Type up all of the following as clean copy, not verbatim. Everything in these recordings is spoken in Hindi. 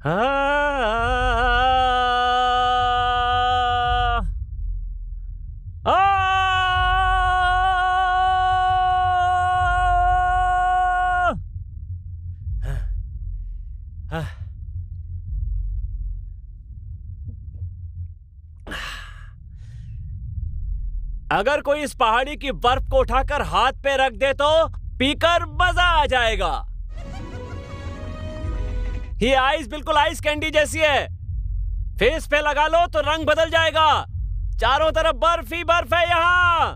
अगर कोई इस पहाड़ी की बर्फ को उठाकर हाथ पे रख दे तो पीकर मजा आ जाएगा। ये आइस बिल्कुल आइस कैंडी जैसी है, फेस पे लगा लो तो रंग बदल जाएगा। चारों तरफ बर्फ ही बर्फ है यहां।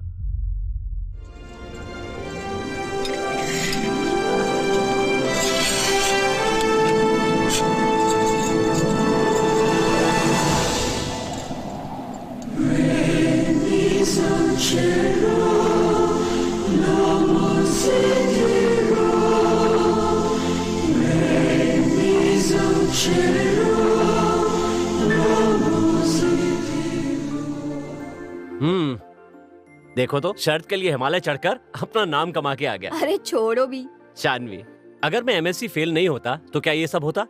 देखो तो शर्त के लिए हिमालय चढ़कर अपना नाम कमा के आ गया। अरे छोड़ो भी। शानवी, अगर मैं एमएससी फेल नहीं होता तो क्या ये सब होता?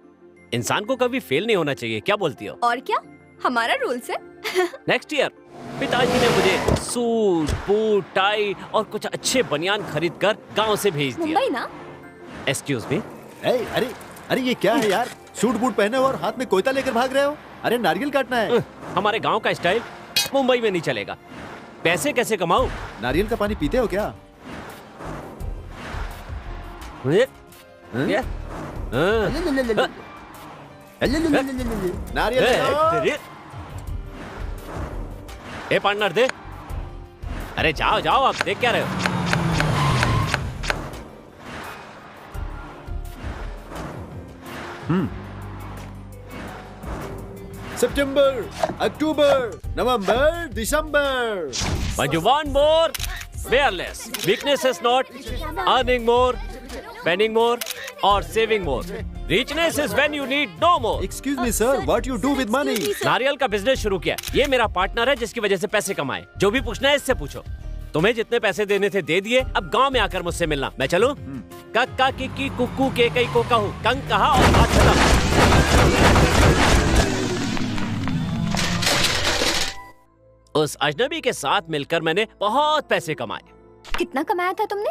इंसान को कभी फेल नहीं होना चाहिए, क्या बोलती हो? और क्या, हमारा रूल्स है। नेक्स्ट ईयर पिताजी ने मुझे सूट, बूट, टाई और कुछ अच्छे बनियान खरीद कर गाँव से भेज दिया। मुंबई ना? Excuse me. अरे अरे ये क्या है यार? सूट बूट पहने और हाथ में कोयता लेकर भाग रहे हो? अरे नारियल काटना है। हमारे गांव का स्टाइल मुंबई में नहीं चलेगा। पैसे कैसे कमाऊं? नारियल का पानी पीते हो क्या? नारियल ए पार्टनर दे। अरे जाओ जाओ, आप देख क्या रहे हो? सितंबर, अक्टूबर, नवंबर, दिसंबर। But you want more? Bear less. Weakness is not earning more, spending more, or saving more. Richness is when you need no more. Excuse me sir, what you do with money? नारियल का बिजनेस शुरू किया। ये मेरा पार्टनर है जिसकी वजह से पैसे कमाए। जो भी पूछना है इससे पूछो। तुम्हें जितने पैसे देने थे दे दिए, अब गांव में आकर मुझसे मिलना। मैं चलूं? कक्का किक्की कुक्कू के कई को कहूं, कंग कहा और बात खत्म। उस अजनबी के साथ मिलकर मैंने बहुत पैसे कमाए। कितना कमाया था तुमने?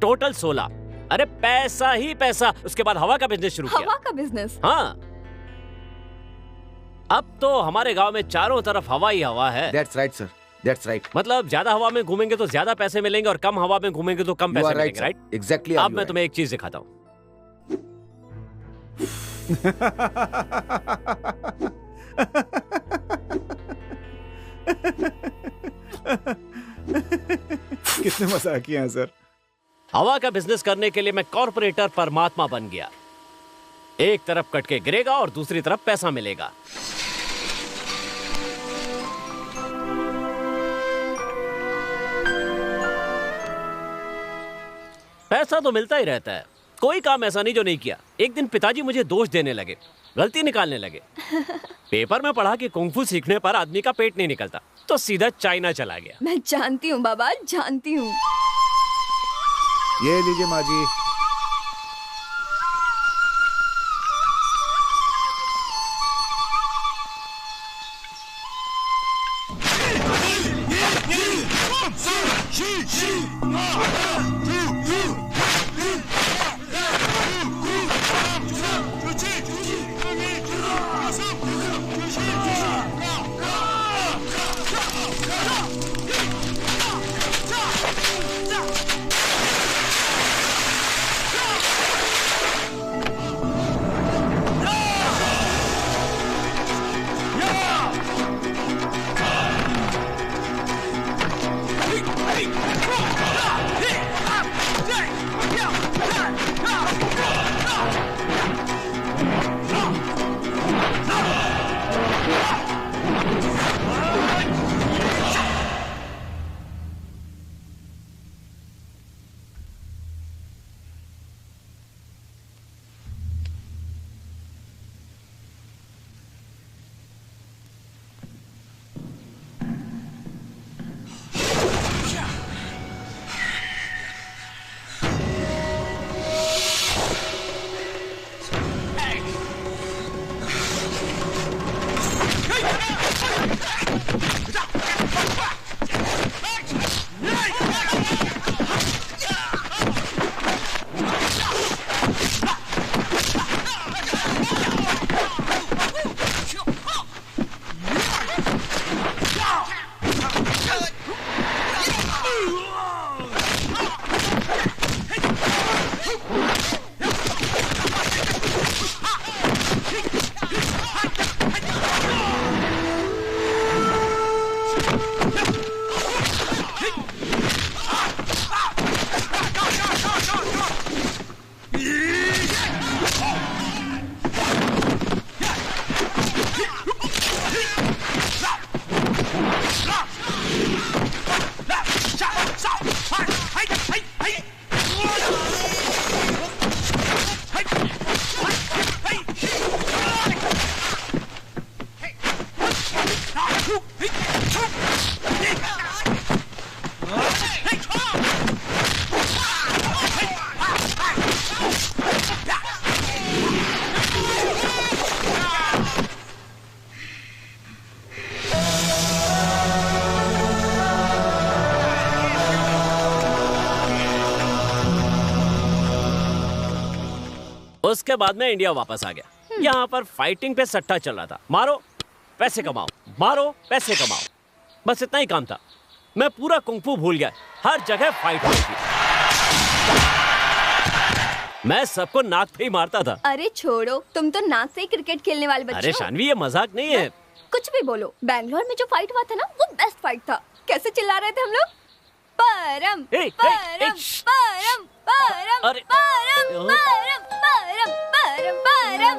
टोटल 16। अरे पैसा ही पैसा। उसके बाद हवा का बिजनेस शुरू किया। हवा का बिजनेस? हाँ, अब तो हमारे गांव में चारों तरफ हवा ही हवा है। That's right, sir. That's right. मतलब ज्यादा हवा में घूमेंगे तो ज्यादा पैसे मिलेंगे और कम हवा में घूमेंगे तो कम पैसे मिलेंगे, राइट? Exactly. अब मैं तुम्हें एक चीज दिखाता हूँ। कितने मजाकिया हैं सर। हवा का बिजनेस करने के लिए मैं कॉर्पोरेटर परमात्मा बन गया। एक तरफ कटके गिरेगा और दूसरी तरफ पैसा मिलेगा। पैसा तो मिलता ही रहता है। कोई काम ऐसा नहीं जो नहीं किया। एक दिन पिताजी मुझे दोष देने लगे, गलती निकालने लगे। पेपर में पढ़ा कि कुंग फू सीखने पर आदमी का पेट नहीं निकलता, तो सीधा चाइना चला गया। मैं जानती हूँ बाबा, जानती हूँ। ये लीजिए माँ जी। उसके बाद मैं इंडिया वापस आ गया। यहाँ पर फाइटिंग पे सट्टा चल रहा था, मारो पैसे कमाओ, मारो पैसे कमाओ, बस इतना ही काम था। मैं पूरा कुंफू भूल गया, हर जगह फाइट हो रही थी। मैं सबको नाक पे ही मारता था। अरे छोड़ो, तुम तो नाक से ही क्रिकेट खेलने वाले बच्चे अरे हो। शानवी, ये मजाक नहीं है। कुछ भी बोलो, बैंगलोर में जो फाइट हुआ था ना, वो बेस्ट फाइट था। कैसे चिल्ला रहे थे हम लोग, परम ए, परम श्श, परम परम अरे, परम परम परम परम परम।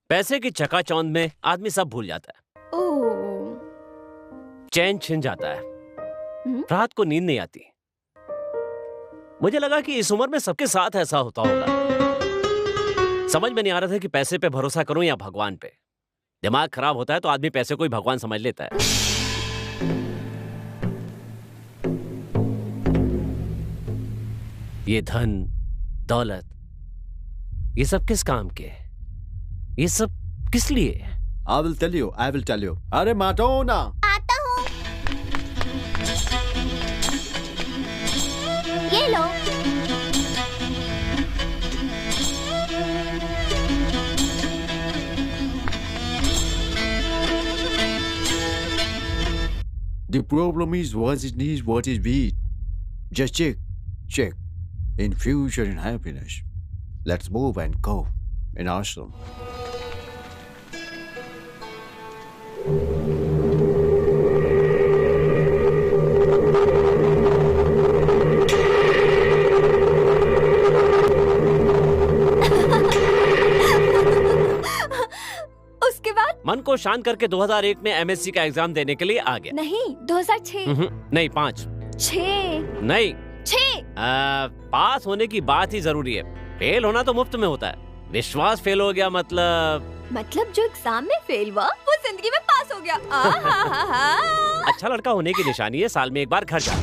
पैसे की चकाचौंध में आदमी सब भूल जाता है, ओह, चैन छिन जाता है, रात को नींद नहीं आती। मुझे लगा कि इस उम्र में सबके साथ ऐसा होता होगा। समझ में नहीं आ रहा था कि पैसे पे भरोसा करूं या भगवान पे। दिमाग खराब होता है तो आदमी पैसे को ही भगवान समझ लेता है। ये धन दौलत, ये सब किस काम के? ये सब किस लिए? I will tell you, I will tell you. अरे माटोना, आता हूँ। ये लो। the problem is what it is, what is it. Just check. In future, in happiness. Let's move and go in ashram. उसके बाद मन को शांत करके 2001 में एमएससी का एग्जाम देने के लिए आ गया। नहीं, 2006 नहीं 5 6 नहीं 6 पास होने की बात ही जरूरी है, फेल होना तो मुफ्त में होता है। विश्वास फेल हो गया मतलब जो एग्जाम में फेल हुआ वो जिंदगी में पास हो गया। अच्छा लड़का होने की निशानी है साल में एक बार घर जा।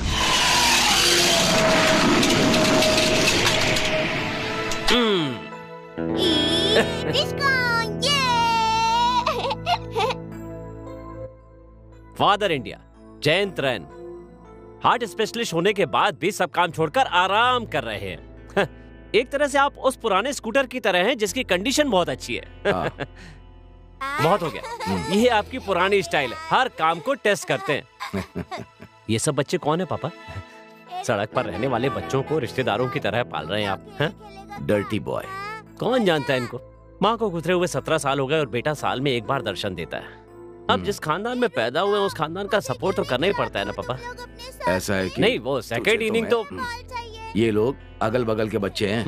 फादर इंडिया जयंत रैन हार्ट स्पेशलिस्ट होने के बाद भी सब काम छोड़कर आराम कर रहे हैं। एक तरह से आप उस पुराने स्कूटर की तरह हैं जिसकी कंडीशन बहुत अच्छी है। बहुत हो गया, ये आपकी पुरानी स्टाइल है, हर काम को टेस्ट करते हैं। ये सब बच्चे कौन है पापा? सड़क पर रहने वाले बच्चों को रिश्तेदारों की तरह पाल रहे हैं आप। Dirty boy. कौन जानता है इनको? माँ को गुजरे हुए 17 साल हो गए और बेटा साल में एक बार दर्शन देता है। अब जिस खानदान में पैदा हुए उस खानदान का सपोर्ट तो करना ही पड़ता है ना पापा। ऐसा है कि नहीं, वो सेकंड इनिंग तो ये लोग अगल बगल के बच्चे हैं।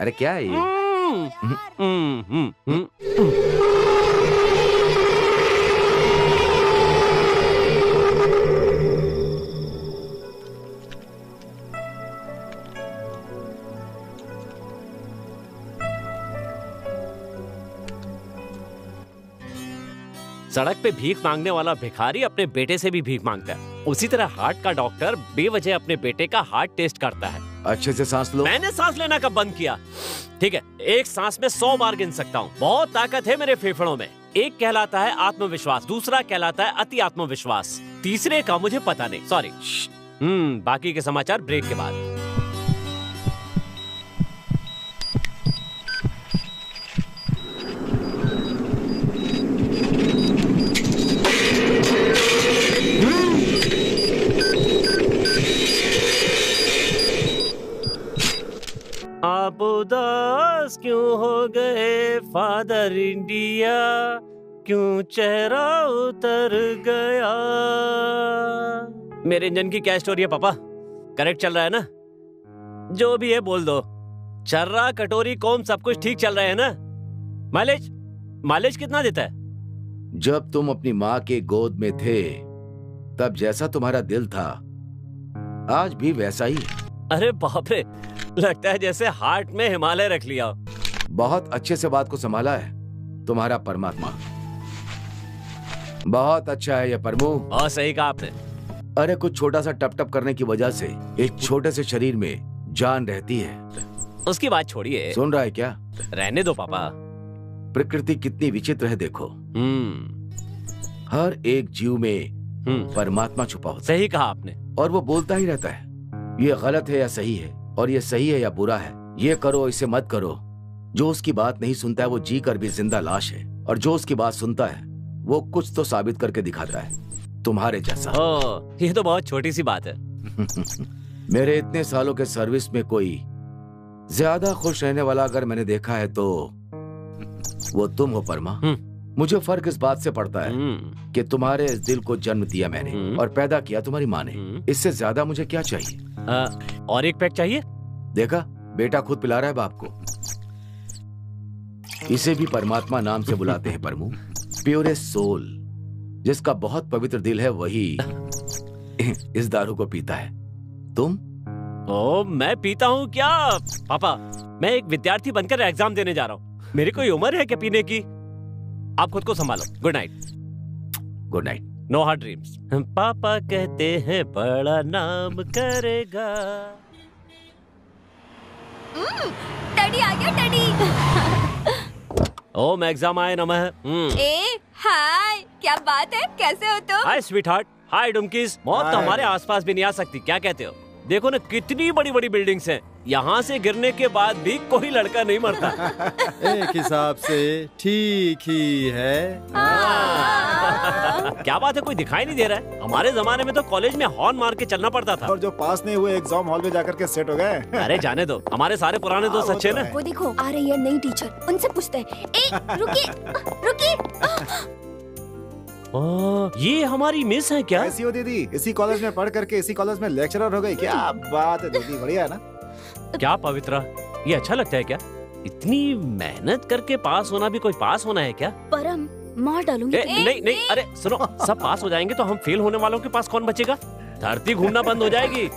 अरे क्या है ये? सड़क पे भीख मांगने वाला भिखारी अपने बेटे से भी भीख मांगता है, उसी तरह हार्ट का डॉक्टर बेवजह अपने बेटे का हार्ट टेस्ट करता है। अच्छे से सांस लो। मैंने सांस लेना कब बंद किया? ठीक है, एक सांस में 100 बार गिन सकता हूँ। बहुत ताकत है मेरे फेफड़ों में। एक कहलाता है आत्मविश्वास, दूसरा कहलाता है अति आत्मविश्वास, तीसरे का मुझे पता नहीं, सॉरी। बाकी के समाचार ब्रेक के बाद। आप उदास क्यों हो गए फादर इंडिया, क्यों चेहरा उतर गया? मेरे इंजन की क्या स्टोरी है पापा? करेक्ट चल रहा है ना? जो भी है बोल दो। चर्रा कटोरी कोम सब कुछ ठीक चल रहा है ना? माइलेज कितना देता है? जब तुम अपनी माँ के गोद में थे तब जैसा तुम्हारा दिल था आज भी वैसा ही है। अरे बाप रे, लगता है जैसे हार्ट में हिमालय रख लिया। बहुत अच्छे से बात को संभाला है तुम्हारा परमात्मा। बहुत अच्छा है ये प्रभु। बहुत सही कहा आपने। अरे कुछ छोटा सा टप टप करने की वजह से एक छोटे से शरीर में जान रहती है। उसकी बात छोड़िए। सुन रहा है क्या? रहने दो पापा। प्रकृति कितनी विचित्र है देखो। हर एक जीव में परमात्मा छुपा होता है। सही कहा आपने। और वो बोलता ही रहता है ये गलत है या सही है, और ये सही है या बुरा है, ये करो इसे मत करो। जो उसकी बात नहीं सुनता है वो जी कर भी जिंदा लाश है, और जो उसकी बात सुनता है वो कुछ तो साबित करके दिखाता है, तुम्हारे जैसा। ये तो बहुत छोटी सी बात है। मेरे इतने सालों के सर्विस में कोई ज्यादा खुश रहने वाला अगर मैंने देखा है तो वो तुम हो परमा। मुझे फर्क इस बात से पड़ता है कि तुम्हारे इस दिल को जन्म दिया मैंने और पैदा किया तुम्हारी माँ ने। इससे ज्यादा मुझे क्या चाहिए? और एक पैक चाहिए? देखा, बेटा खुद पिला रहा है बाप को। इसे भी परमात्मा नाम से बुलाते हैं परमू। प्योरेस्ट सोल, जिसका बहुत पवित्र दिल है, वही इस दारू को पीता है। तुम? मैं पीता हूँ क्या पापा? मैं एक विद्यार्थी बनकर एग्जाम देने जा रहा हूँ। मेरी कोई उम्र है क्या पीने की? आप खुद को संभालो। Good night. Good night. No hard dreams. पापा कहते हैं बड़ा नाम करेगा। डैडी आ गया, डैडी। ओम एग्जामाय नमः। ए हाय, क्या बात है, कैसे हो तुम? हाय स्वीट हार्ट। हाय डुमकीज। मौत तो हमारे आसपास भी नहीं आ सकती, क्या कहते हो? देखो ना कितनी बड़ी बड़ी बिल्डिंग्स हैं। यहाँ से गिरने के बाद भी कोई लड़का नहीं मरता। एक हिसाब से ठीक ही है। क्या बात है, कोई दिखाई नहीं दे रहा है? हमारे जमाने में तो कॉलेज में हॉर्न मार के चलना पड़ता था। और जो पास नहीं हुए एग्जाम हॉल में जाकर के सेट हो गए। अरे जाने दो, हमारे सारे पुराने दोस्त अच्छे ना। वो देखो आ रही है नई टीचर, उनसे पूछते हैं। ए रुकिए। ये हमारी मिस है क्या? कैसी हो दीदी? इसी कॉलेज में पढ़ करके इसी कॉलेज में लेक्चरर हो गई। क्या बात है दीदी, बढ़िया है ना? क्या पवित्रा, ये अच्छा लगता है क्या? इतनी मेहनत करके पास होना भी कोई पास होना है क्या? परम मार डालूंगी। नहीं, अरे सुनो, सब पास हो जाएंगे तो हम फेल होने वालों के पास कौन बचेगा? धरती घूमना बंद हो जाएगी।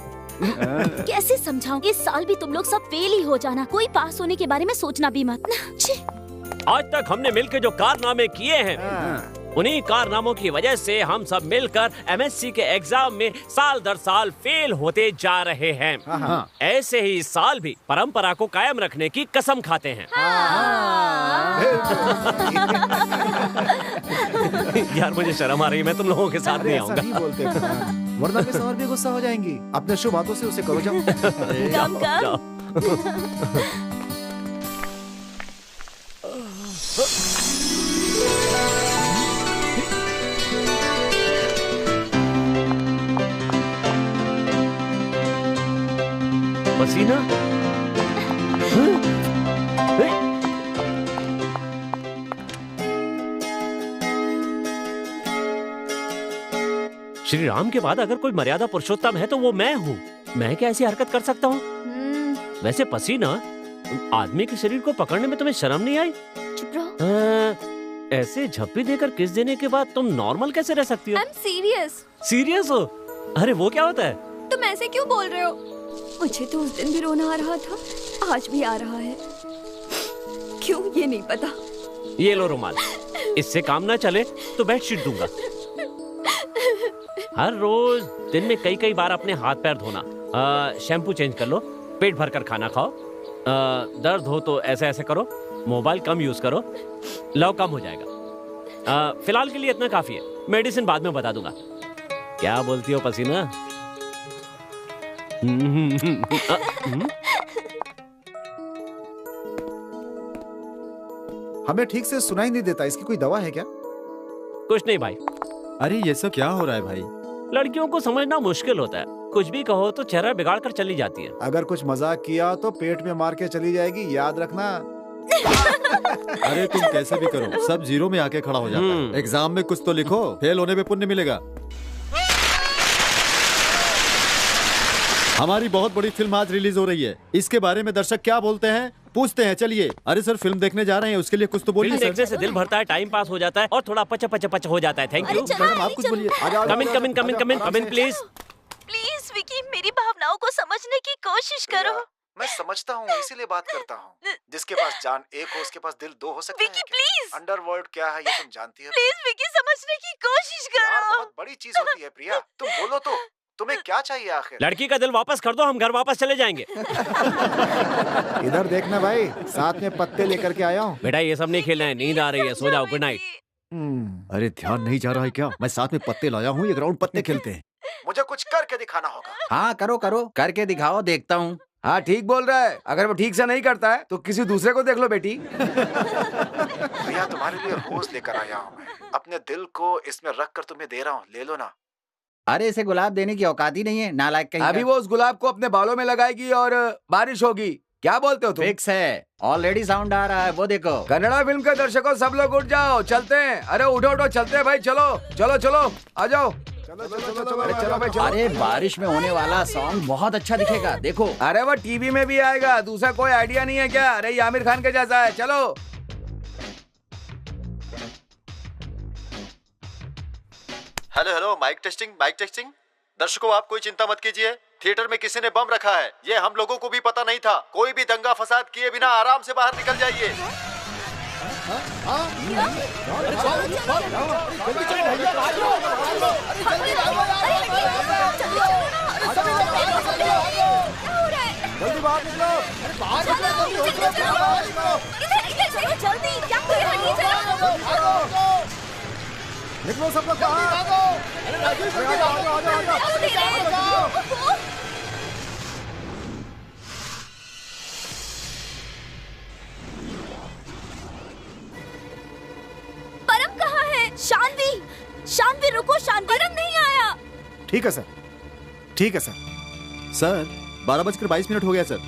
कैसे समझाऊं? इस साल भी तुम लोग सब फेल ही हो जाना। कोई पास होने के बारे में सोचना भी मत। आज तक हमने मिलकर जो कारनामे किए हैं, उन्हीं कारनामों की वजह से हम सब मिलकर एमएससी के एग्जाम में साल दर साल फेल होते जा रहे हैं। ऐसे ही इस साल भी परंपरा को कायम रखने की कसम खाते हैं। यार मुझे शर्म आ रही है, मैं तुम लोगों के साथ नहीं आऊंगा। ऐसा नहीं बोलते वरना मिस और भी गुस्सा हो जाएंगी। अपने शुभ हाथों से उसे करो। जाओ। पसीना? श्री राम के बाद अगर कोई मर्यादा पुरुषोत्तम है तो वो मैं हूँ। मैं क्या ऐसी हरकत कर सकता हूँ? वैसे पसीना, आदमी के शरीर को पकड़ने में तुम्हें शर्म नहीं आई? चुप रहो। ऐसे झप्पी देकर किस देने के बाद तुम नॉर्मल कैसे रह सकती हो? I'm serious। सीरियस हो? अरे वो क्या होता है? तुम ऐसे क्यों बोल रहे हो? मुझे तो उस दिन भी रोना आ रहा था, आज भी आ रहा है। क्यों ये नहीं पता। ये लो रुमाल। इससे काम ना चले तो बेडशीट दूंगा। हर रोज दिन में कई कई बार अपने हाथ पैर धोना, शैम्पू चेंज कर लो, पेट भर कर खाना खाओ, दर्द हो तो ऐसे ऐसे करो, मोबाइल कम यूज करो, लव कम हो जाएगा। फिलहाल के लिए इतना काफी है, मेडिसिन बाद में बता दूंगा। क्या बोलती हो पसीना? हमें ठीक से सुनाई नहीं देता, इसकी कोई दवा है क्या? कुछ नहीं भाई। अरे ये सब क्या हो रहा है भाई? लड़कियों को समझना मुश्किल होता है, कुछ भी कहो तो चेहरा बिगाड़ कर चली जाती है। अगर कुछ मजाक किया तो पेट में मार के चली जाएगी, याद रखना। अरे तुम कैसे भी करो, सब जीरो में आके खड़ा हो जाता है। एग्जाम में कुछ तो लिखो, फेल होने पे पुण्य मिलेगा। हमारी बहुत बड़ी फिल्म आज रिलीज हो रही है, इसके बारे में दर्शक क्या बोलते हैं पूछते हैं। चलिए। अरे सर फिल्म देखने जा रहे हैं, उसके लिए कुछ तो बोलिए। फिल्म देखने से दिल भरता है, टाइम पास हो जाता है और थोड़ा पच पच पच हो जाता है। थैंक यू मैडम आप कुछ बोलिए। कम इन कम इन कम इन कम इन कम इन प्लीज। प्लीज विकी, मेरी भावनाओं को समझने की कोशिश करो। मैं समझता हूँ, इसीलिए बात करता हूँ। जिसके पास जान एक हो उसके पास दिल दो हो सकते हैं। विकी प्लीज, अंडरवर्ल्ड क्या है ये तुम जानती हो? प्लीज विकी समझने की कोशिश यार करो। बहुत बड़ी चीज होती है प्रिया, तुम बोलो तो, तुम्हें क्या चाहिए आखिर? लड़की का दिल वापस कर दो, हम घर वापस चले जाएंगे। इधर देखना भाई, साथ में पत्ते लेकर के आया हूँ। बेटा ये सब नहीं खेलना है, नींद आ रही है, सो जाओ, गुड नाइट। अरे ध्यान नहीं जा रहा है क्या? मैं साथ में पत्ते लाया हूँ, ये ग्राउंड पत्ते खेलते हैं। मुझे कुछ करके दिखाना होगा। हाँ करो करो, करके दिखाओ, देखता हूँ। हाँ ठीक बोल रहा है, अगर वो ठीक से नहीं करता है तो किसी दूसरे को देख लो बेटी। भैया तुम्हारे लिए रोज लेकर आया हूँ मैं, अपने दिल को इसमें रख कर तुम्हें दे रहा हूँ, ले लो ना। अरे इसे गुलाब देने की औकात ही नहीं है, नालायक कहीं अभी का। वो उस गुलाब को अपने बालों में लगाएगी और बारिश होगी। क्या बोलते हो तुम? फिक्स है, ऑलरेडी साउंड आ रहा है, वो देखो। कन्नड़ा फिल्म के दर्शकों सब लोग उठ जाओ, चलते हैं। अरे उठो उठो, चलते हैं भाई, चलो चलो चलो, आ जाओ। चलो चलो चलो अरे चलो भाई चलो। अरे बारिश में होने वाला सॉन्ग बहुत अच्छा दिखेगा, देखो। अरे वो टीवी में भी आएगा, दूसरा कोई आइडिया नहीं है क्या? अरे ये आमिर खान के जैसा है, चलो। Hello hello, mic testing mic testing. दर्शकों आप कोई चिंता मत कीजिए, थिएटर में किसी ने बम रखा है, ये हम लोगों को भी पता नहीं था। कोई भी दंगा फसाद किए बिना आराम से बाहर निकल जाइए। जल्दी बाहर निकलो। जल्दी क्या कर रहे हैं? निकलो सब लोग बाहर। परम कहाँ है? शानवी, शानवी रुको, शानवी। परम नहीं आया। ठीक है सर, ठीक है सर। सर 12:22 हो गया सर।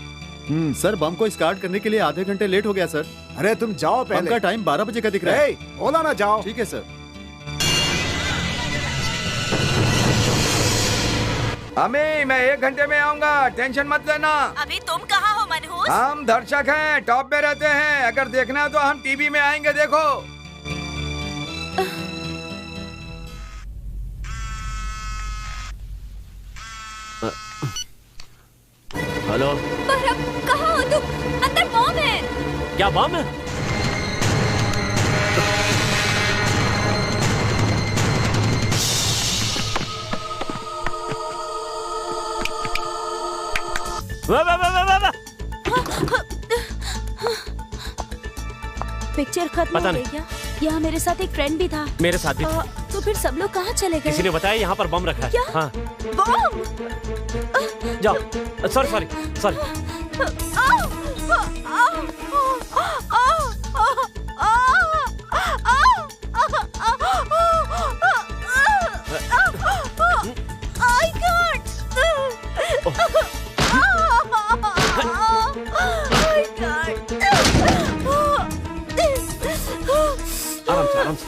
सर बम को स्टार्ट करने के लिए आधे घंटे लेट हो गया सर। अरे तुम जाओ बम पहले। का टाइम 12 बजे का दिख रहा है। ओला ना जाओ। ठीक है सर। अमी मैं 1 घंटे में आऊंगा, टेंशन मत लेना। अभी तुम कहाँ हो मनहूस? हम दर्शक हैं, टॉप में रहते हैं। अगर देखना है तो हम टीवी में आएंगे, देखो। हेलो, परम कहाँ हो तुम? अंदर बम है। क्या बम है? वाह वाह वाह वाह वाह। पिक्चर खत्म पता हो गई नहीं। क्या? यहाँ मेरे साथ एक फ्रेंड भी था। मेरे साथ भी था। तो फिर सब लोग कहाँ चले गए? किसी ने बताया यहाँ पर बम रखा है। क्या? हाँ बम! जाओ। Sorry sorry sorry. I can't. I can't. आराम से आराम से।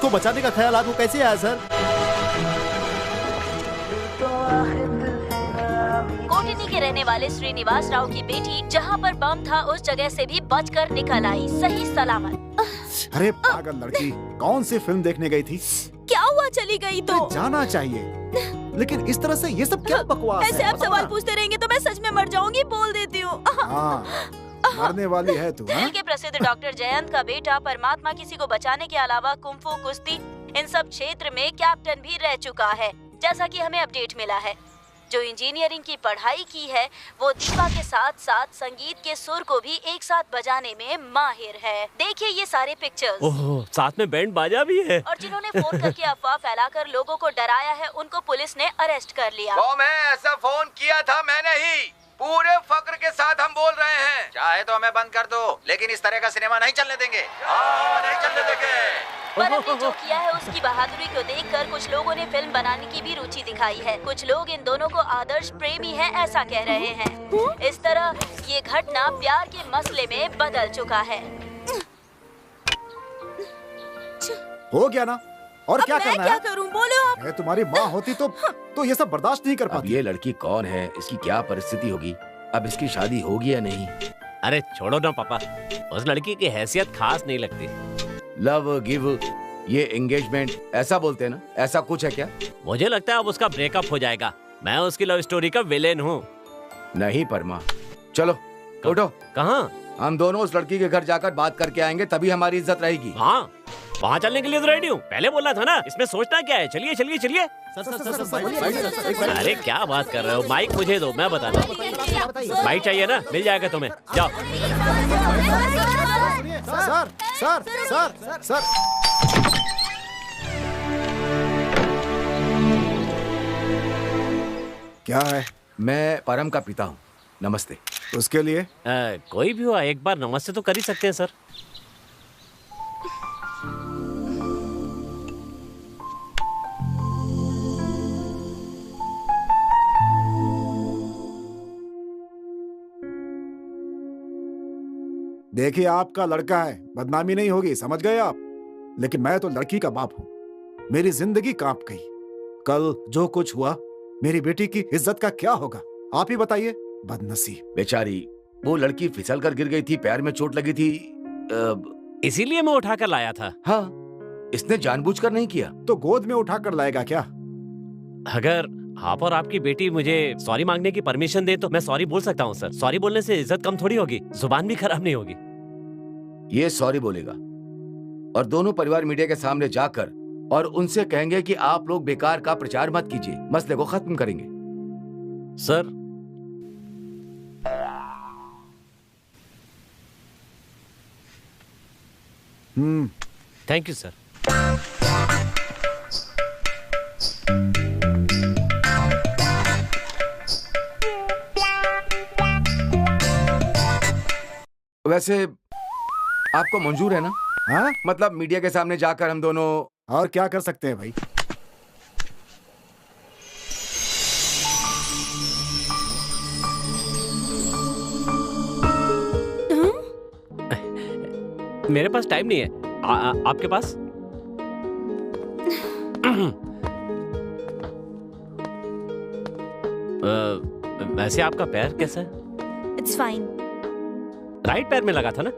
उसको बचाने का ख्याल आपको कैसे आया सर? कोटिनी के रहने वाले श्रीनिवास राव की बेटी जहाँ पर बम था उस जगह से भी बचकर निकल आई, सही सलामत। अरे पागल लड़की, कौन सी फिल्म देखने गई थी? क्या हुआ, चली गई तो? जाना चाहिए, लेकिन इस तरह से ये सब क्या बकवास है? ऐसे आप सवाल पूछते रहेंगे तो मैं सच में मर जाऊंगी, बोल देती हूँ। मरने वाली है तू। दिल्ली के प्रसिद्ध डॉक्टर जयंत का बेटा परमात्मा किसी को बचाने के अलावा कुंफू, कुश्ती इन सब क्षेत्र में कैप्टन भी रह चुका है, जैसा कि हमें अपडेट मिला है। जो इंजीनियरिंग की पढ़ाई की है वो दीपा के साथ साथ संगीत के सुर को भी एक साथ बजाने में माहिर है। देखिए ये सारे पिक्चर्स। ओह, साथ में बैंड बाजा भी है। और जिन्होंने फोन करके अफवाह फैलाकर लोगों को डराया है उनको पुलिस ने अरेस्ट कर लिया। वो मैं ऐसा फोन किया था मैंने ही, पूरे फक्र के साथ हम बोल रहे हैं। चाहे तो हमें बंद कर दो, लेकिन इस तरह का सिनेमा नहीं चलने देंगे। नहीं चलने देंगे। परम ने जो किया है उसकी बहादुरी को देखकर कुछ लोगों ने फिल्म बनाने की भी रुचि दिखाई है। कुछ लोग इन दोनों को आदर्श प्रेमी हैं ऐसा कह रहे हैं। इस तरह ये घटना प्यार के मसले में बदल चुका है। हो गया ना, और क्या करना है? क्या करूं, बोलो आप। मैं तुम्हारी माँ होती तो ये सब बर्दाश्त नहीं कर पाती। ये लड़की कौन है, इसकी क्या परिस्थिति होगी, अब इसकी शादी होगी या नहीं? अरे छोड़ो ना पापा, उस लड़की की हैसियत खास नहीं लगती। लव गिव, ये एंगेजमेंट ऐसा बोलते हैं ना, ऐसा कुछ है क्या? मुझे लगता है अब उसका ब्रेकअप हो जाएगा। मैं उसकी लव स्टोरी का विलेन हूँ। नहीं परमा, चलो उठो। कहाँ? हम दोनों उस लड़की के घर जाकर बात करके आएंगे, तभी हमारी इज्जत रहेगी। हाँ, वहाँ चलने के लिए तो रेडी हूँ। पहले बोला था ना, इसमें सोचना क्या है। चलिए चलिए चलिए। अरे क्या बात कर रहे हो, माइक मुझे दो, मैं बताता हूँ। माइक चाहिए ना, मिल जाएगा तुम्हें, जाओ। सर सर सर सर क्या है? मैं परम का पिता हूँ, नमस्ते। उसके लिए कोई भी हुआ, एक बार नमस्ते तो कर ही सकते हैं सर। देखिए, आपका लड़का है, बदनामी नहीं होगी, समझ गए आप? लेकिन मैं तो लड़की का बाप हूँ, मेरी जिंदगी कांप गई। कल जो कुछ हुआ, मेरी बेटी की इज्जत का क्या होगा, आप ही बताइए। बदनसीब बेचारी, वो लड़की फिसल कर गिर गई थी, पैर में चोट लगी थी, इसीलिए मैं उठाकर लाया था। हाँ, इसने जानबूझकर नहीं किया। तो गोद में उठाकर लाएगा क्या? अगर आप और आपकी बेटी मुझे सॉरी मांगने की परमिशन दे तो मैं सॉरी बोल सकता हूँ सर। सॉरी बोलने से इज्जत कम थोड़ी होगी, जुबान भी खराब नहीं होगी। ये सॉरी बोलेगा और दोनों परिवार मीडिया के सामने जाकर और उनसे कहेंगे कि आप लोग बेकार का प्रचार मत कीजिए, मसले को खत्म करेंगे। Sir, thank you sir. वैसे आपको मंजूर है ना? हाँ, मतलब मीडिया के सामने जाकर हम दोनों और क्या कर सकते हैं भाई? मेरे पास टाइम नहीं है, आपके पास? वैसे आपका पैर कैसा है? It's fine. राइट पैर में लगा था ना?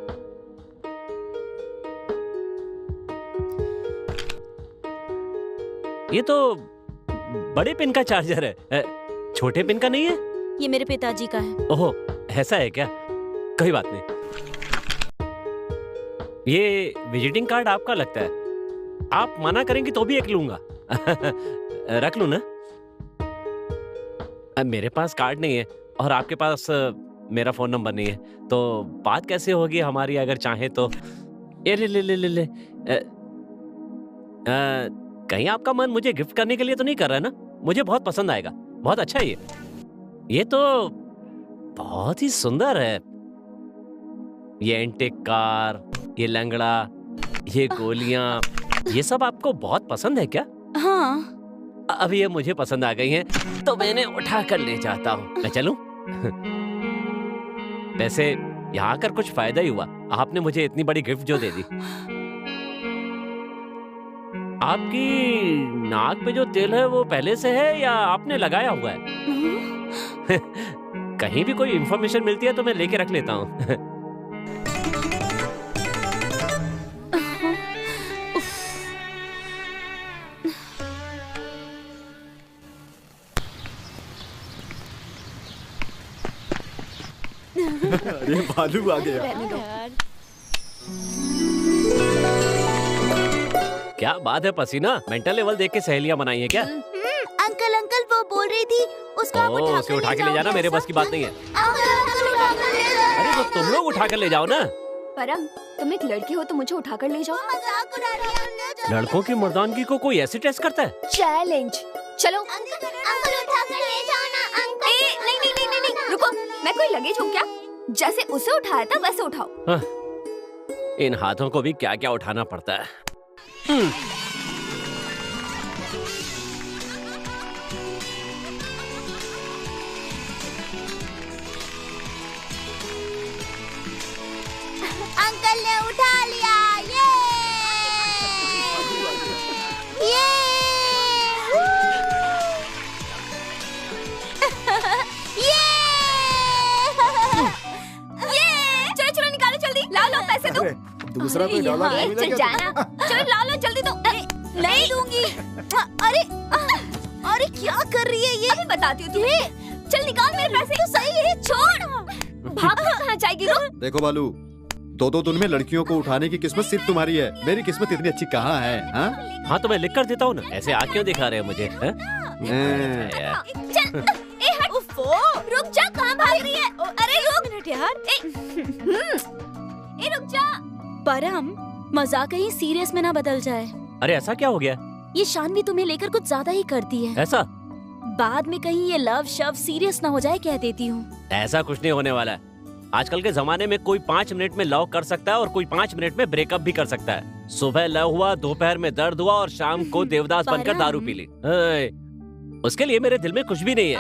ये तो बड़े पिन का चार्जर है, छोटे पिन का नहीं है। ये मेरे पिताजी का है। ओहो, ऐसा है क्या? कोई बात नहीं। ये विजिटिंग कार्ड आपका लगता है, आप मना करेंगी तो भी एक लूंगा। रख लूं ना? मेरे पास कार्ड नहीं है और आपके पास मेरा फोन नंबर नहीं है, तो बात कैसे होगी हमारी अगर चाहे तो? ये ले। कहीं आपका मन मुझे गिफ्ट करने के लिए तो नहीं कर रहा है ना? मुझे बहुत पसंद आएगा, बहुत अच्छा है ये तो बहुत ही सुंदर है। ये एंटिक कार, ये लंगड़ा, ये गोलियां, ये सब आपको बहुत पसंद है क्या? हाँ। अब ये मुझे पसंद आ गई हैं, तो मैंने उठा कर ले जाता हूँ। मैं चलूं? वैसे यहाँ आकर कुछ फायदा ही हुआ, आपने मुझे इतनी बड़ी गिफ्ट जो दे दी। आपकी नाक पे जो तेल है वो पहले से है या आपने लगाया हुआ है? कहीं भी कोई इंफॉर्मेशन मिलती है तो मैं लेके रख लेता हूँ। अरे भालू आ गया। क्या बात है पसीना, मेंटल लेवल देख के सहेलियां बनाई है क्या? अंकल अंकल वो बोल रही थी उसको आप उसे उठा के ले जाना, मेरे बस की बात नहीं है। अंकल उठा कर ले जाओ। अरे तो तुम लोग उठा कर ले जाओ ना। परम, तुम एक लड़की हो तो मुझे उठाकर ले जाओ। मजाक उड़ा रही है, ले जाओ। लड़कों की मर्दानगी को कोई ऐसे टेस्ट करता है? चैलेंज। चलो अंकल उठा कर ले जाओ ना अंकल। नहीं नहीं नहीं नहीं नहीं, रुको, मैं कोई लगेज हूँ क्या? जैसे उसे उठाया था वैसे उठाओ। हाँ, इन हाथों को भी क्या क्या उठाना पड़ता है। अंकल ने उठा लिया। ये चलो चलो निकालो जल्दी, ला लो पैसे दो। अरे, दूसरा कोई डॉलर नहीं चल मिलेगा जाना, चलो ला लो जल्दी दो। नहीं दूंगी। अरे अरे क्या कर रही है ये? अभी बताती हूँ तुम्हें। चल निकाल मेरे पैसे। तो सही है, छोड़। भाग कहाँ जाएगी? रुक। देखो बालू, दो दिन में लड़कियों को उठाने की किस्मत सिर्फ तुम्हारी है, मेरी किस्मत इतनी अच्छी कहाँ है? हाँ तो मैं लिख कर देता हूँ ना, ऐसे आँख क्यों दिखा रहे हो मुझे? हाँ? चल, ए हट। उफ़ो, रुक जा, कहाँ भाग रही है? अरे रुक मिनट यार। ए रुक जा। परम, मजाक कहीं सीरियस में ना बदल जाए। अरे ऐसा क्या हो गया? ये शानवी तुम्हें लेकर कुछ ज्यादा ही करती है। ऐसा? बाद में कहीं ये लव शव सीरियस ना हो जाए, कह देती हूँ। ऐसा कुछ नहीं होने वाला है। आजकल के जमाने में कोई 5 मिनट में लव कर सकता है और कोई 5 मिनट में ब्रेकअप भी कर सकता है। सुबह लव हुआ, दोपहर में दर्द हुआ और शाम को देवदास बनकर दारू पी ली। उसके लिए मेरे दिल में कुछ भी नहीं है।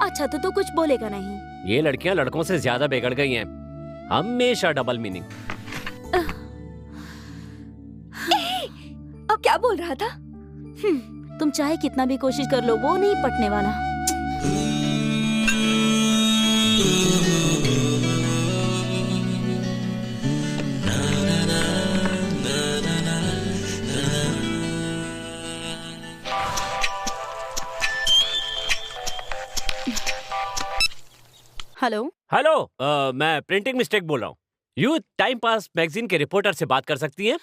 अच्छा तो कुछ बोलेगा नहीं। ये लड़कियां लड़कों से ज्यादा बिगड़ गई हैं। हमेशा डबल मीनिंग। अब क्या बोल रहा था? तुम चाहे कितना भी कोशिश कर लो, वो नहीं पटने वाला। हेलो हेलो, मैं प्रिंटिंग मिस्टेक बोल रहा हूँ। यू टाइम पास मैगजीन के रिपोर्टर से बात कर सकती हैं?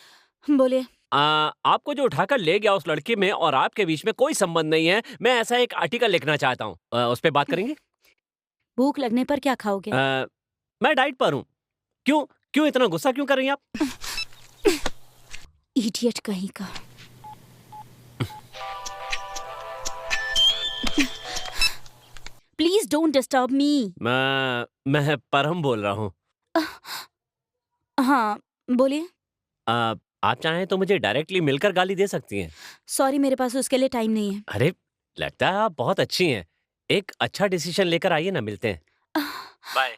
बोलिए। आपको जो उठाकर ले गया उस लड़की में और आपके बीच में कोई संबंध नहीं है। मैं ऐसा एक आर्टिकल लिखना चाहता हूँ, उस पे बात करेंगे? भूख लगने पर क्या खाओगे? मैं डाइट पर हूँ। क्यों क्यों इतना गुस्सा क्यों कर रही हैं आप? इडियट कहीं का। Please don't disturb me. मैं परम बोल रहा हूँ। हाँ बोलिए। आप चाहें तो मुझे डायरेक्टली मिलकर गाली दे सकती हैं। सॉरी, मेरे पास उसके लिए टाइम नहीं है। अरे लगता है आप बहुत अच्छी हैं। एक अच्छा डिसीजन लेकर आइए ना, मिलते हैं। बाय।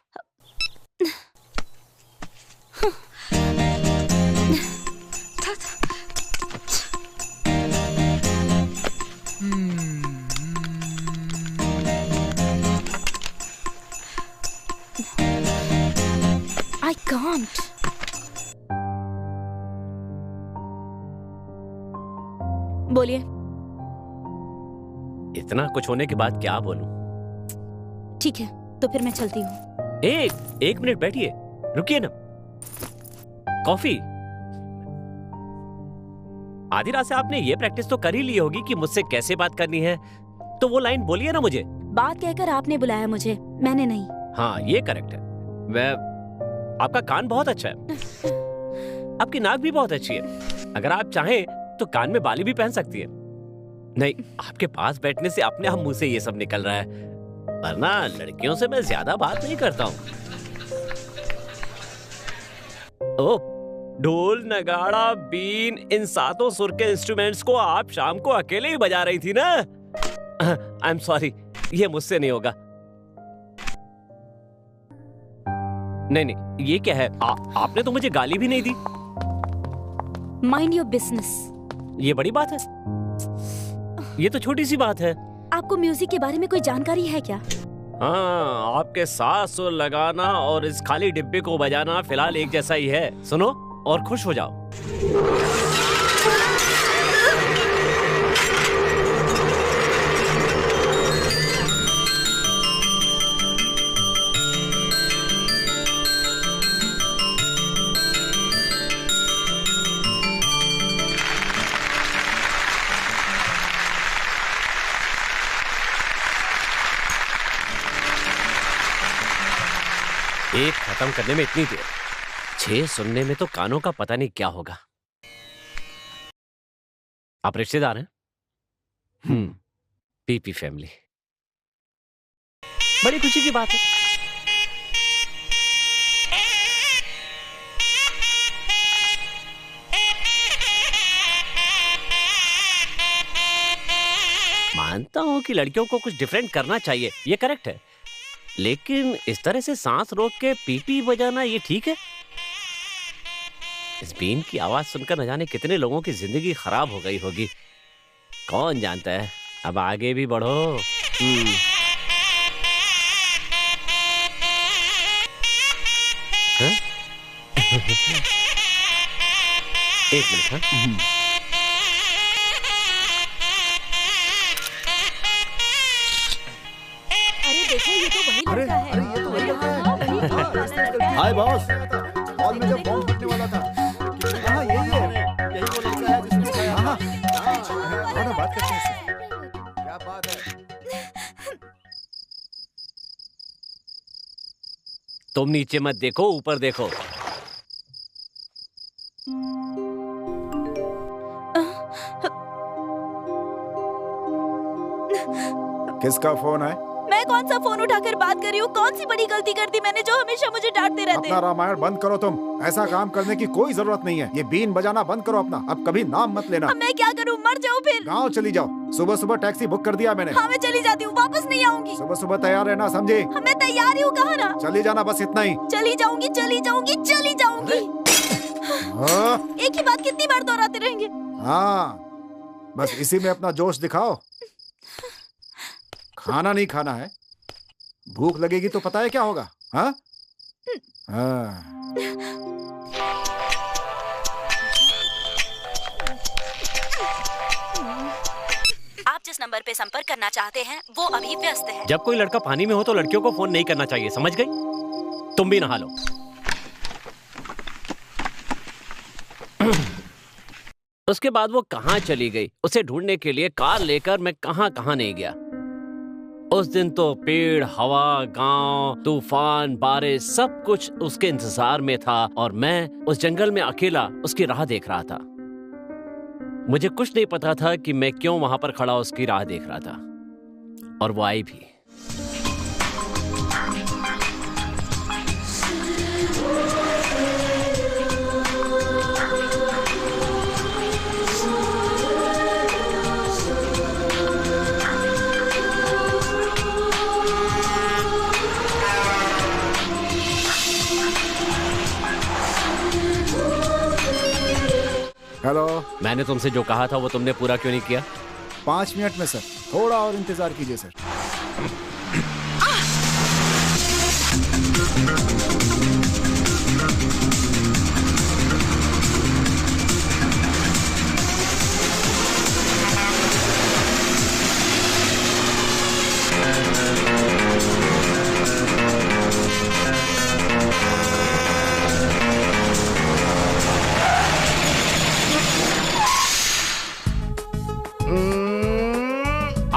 I can't. बोलिए। इतना कुछ होने के बाद क्या बोलूं? ठीक है, तो फिर मैं चलती हूँ। एक मिनट बैठिए, रुकिए ना। कॉफी। आधी रात से आपने ये प्रैक्टिस तो कर ही ली होगी कि मुझसे कैसे बात करनी है, तो वो लाइन बोलिए ना मुझे। बात कहकर आपने बुलाया मुझे, मैंने नहीं। हाँ ये करेक्ट है। आपका कान बहुत अच्छा है। आपकी नाक भी बहुत अच्छी है। अगर आप चाहें तो कान में बाली भी पहन सकती है। नहीं, आपके पास बैठने से अपने आप मुंह से ये सब निकल रहा है, वरना लड़कियों से मैं ज्यादा बात नहीं करता हूँ। ओ, ढोल, नगाड़ा, बीन, इन 7 सुर के इंस्ट्रूमेंट्स को आप शाम को अकेले ही बजा रही थी ना? आई एम सॉरी, ये मुझसे नहीं होगा। नहीं, ये क्या है? आपने तो मुझे गाली भी नहीं दी। Mind your business. ये बड़ी बात है? ये तो छोटी सी बात है। आपको म्यूजिक के बारे में कोई जानकारी है क्या? हाँ, आपके साथ सुर लगाना और इस खाली डिब्बे को बजाना फिलहाल एक जैसा ही है। सुनो और खुश हो जाओ। एक खत्म करने में इतनी देर, 6 सुनने में तो कानों का पता नहीं क्या होगा। आप रिश्तेदार हैं? पीपी फैमिली, बड़ी खुशी की बात है। मानता हूं कि लड़कियों को कुछ डिफरेंट करना चाहिए, ये करेक्ट है, लेकिन इस तरह से सांस रोक के पीपी बजाना ये ठीक है? इस बीन की आवाज सुनकर न जाने कितने लोगों की जिंदगी खराब हो गई होगी, कौन जानता है। अब आगे भी बढ़ो। हाँ? एक मिनट। हाँ? देखो ये तो वही लड़का है। अरे ये तो वही लड़का है। हाय बॉस, हॉल में जब बॉम्ब फटने वाला था। हाँ यही है, यही वो लड़का है जिसने खाया। हाँ बात करते हैं इससे। क्या बात है? तुम नीचे मत देखो, ऊपर देखो। किसका फोन है? मैं कौन सा फोन उठाकर बात कर रही हूँ? कौन सी बड़ी गलती कर दी मैंने जो हमेशा मुझे डांटते रहते? अपना रामायण बंद करो तुम, ऐसा काम करने की कोई जरूरत नहीं है। ये बीन बजाना बंद करो अपना, अब कभी नाम मत लेना। अब मैं क्या करूँ, मर जाऊँ फिर? गाँव चली जाओ, सुबह सुबह टैक्सी बुक कर दिया मैंने। हाँ मैं चली जाती हूँ, वापस नहीं आऊंगी। सुबह सुबह तैयार रहना, समझी? मैं तैयार ही हूँ, कहा ना। चली जाना, बस इतना ही। चली जाऊंगी, चली जाऊंगी, चली जाऊंगी। एक ही बात कितनी बार दोहराते रहेंगे? हाँ बस इसी में अपना जोश दिखाओ। खाना नहीं खाना है, भूख लगेगी तो पता है क्या होगा? हाँ? आप जिस नंबर पे संपर्क करना चाहते हैं वो अभी व्यस्त है। जब कोई लड़का पानी में हो तो लड़कियों को फोन नहीं करना चाहिए, समझ गई? तुम भी नहा लो। उसके बाद वो कहाँ चली गई, उसे ढूंढने के लिए कार लेकर मैं कहाँ कहाँ नहीं गया। उस दिन तो पेड़, हवा, गांव, तूफान, बारिश सब कुछ उसके इंतजार में था और मैं उस जंगल में अकेला उसकी राह देख रहा था। मुझे कुछ नहीं पता था कि मैं क्यों वहां पर खड़ा उसकी राह देख रहा था, और वो आई भी। हेलो। मैंने तुमसे जो कहा था वो तुमने पूरा क्यों नहीं किया? 5 मिनट में सर, थोड़ा और इंतजार कीजिए सर।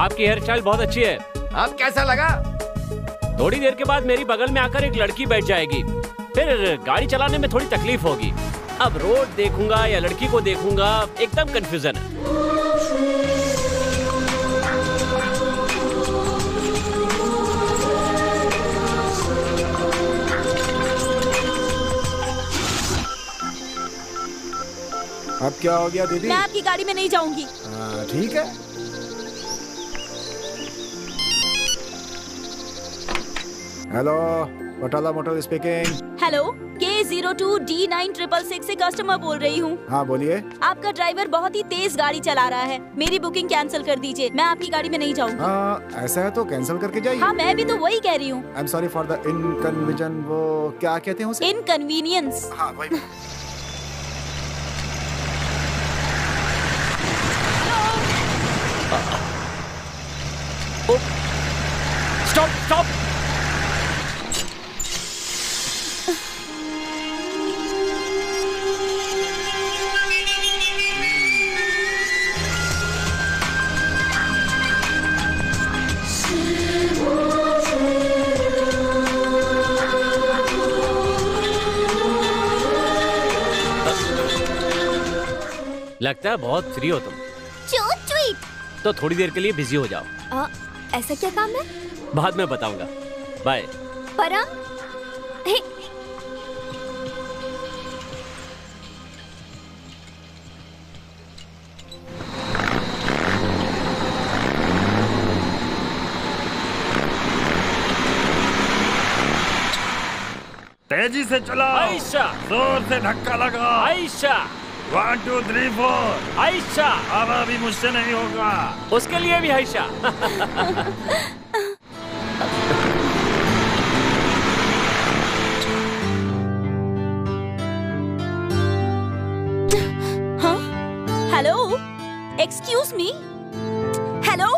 आपकी हेयर स्टाइल बहुत अच्छी है। अब कैसा लगा? थोड़ी देर के बाद मेरी बगल में आकर एक लड़की बैठ जाएगी, फिर गाड़ी चलाने में थोड़ी तकलीफ होगी। अब रोड देखूंगा या लड़की को देखूंगा, एकदम कंफ्यूजन है। अब क्या हो गया दीदी? मैं आपकी गाड़ी में नहीं जाऊंगी। ठीक है। Hello, Batala motor speaking. Hello, के A02D9666 से कस्टमर बोल रही हूँ। हाँ बोलिए। आपका ड्राइवर बहुत ही तेज गाड़ी चला रहा है, मेरी बुकिंग कैंसिल कर दीजिए, मैं आपकी गाड़ी में नहीं जाऊंगी। हाँ ऐसा है तो कैंसिल करके जाइए। हाँ मैं भी तो वही कह रही हूँ। I am sorry for the inconvenience. वो क्या कहते हैं उसे? इनकन्वीनियंस। हाँ वही। Stop stop. लगता है बहुत फ्री हो तुम। तो थोड़ी देर के लिए बिजी हो जाओ। ऐसा क्या काम है? बाद में बताऊंगा। बाय। परम, हे, तेजी से चला। आयशा, जोर से धक्का लगा। आयशा, 1 2 3 4। आयशा, अब अभी मुझसे नहीं होगा। उसके लिए भी आयशा। हाँ? Hello, excuse me. हेलो,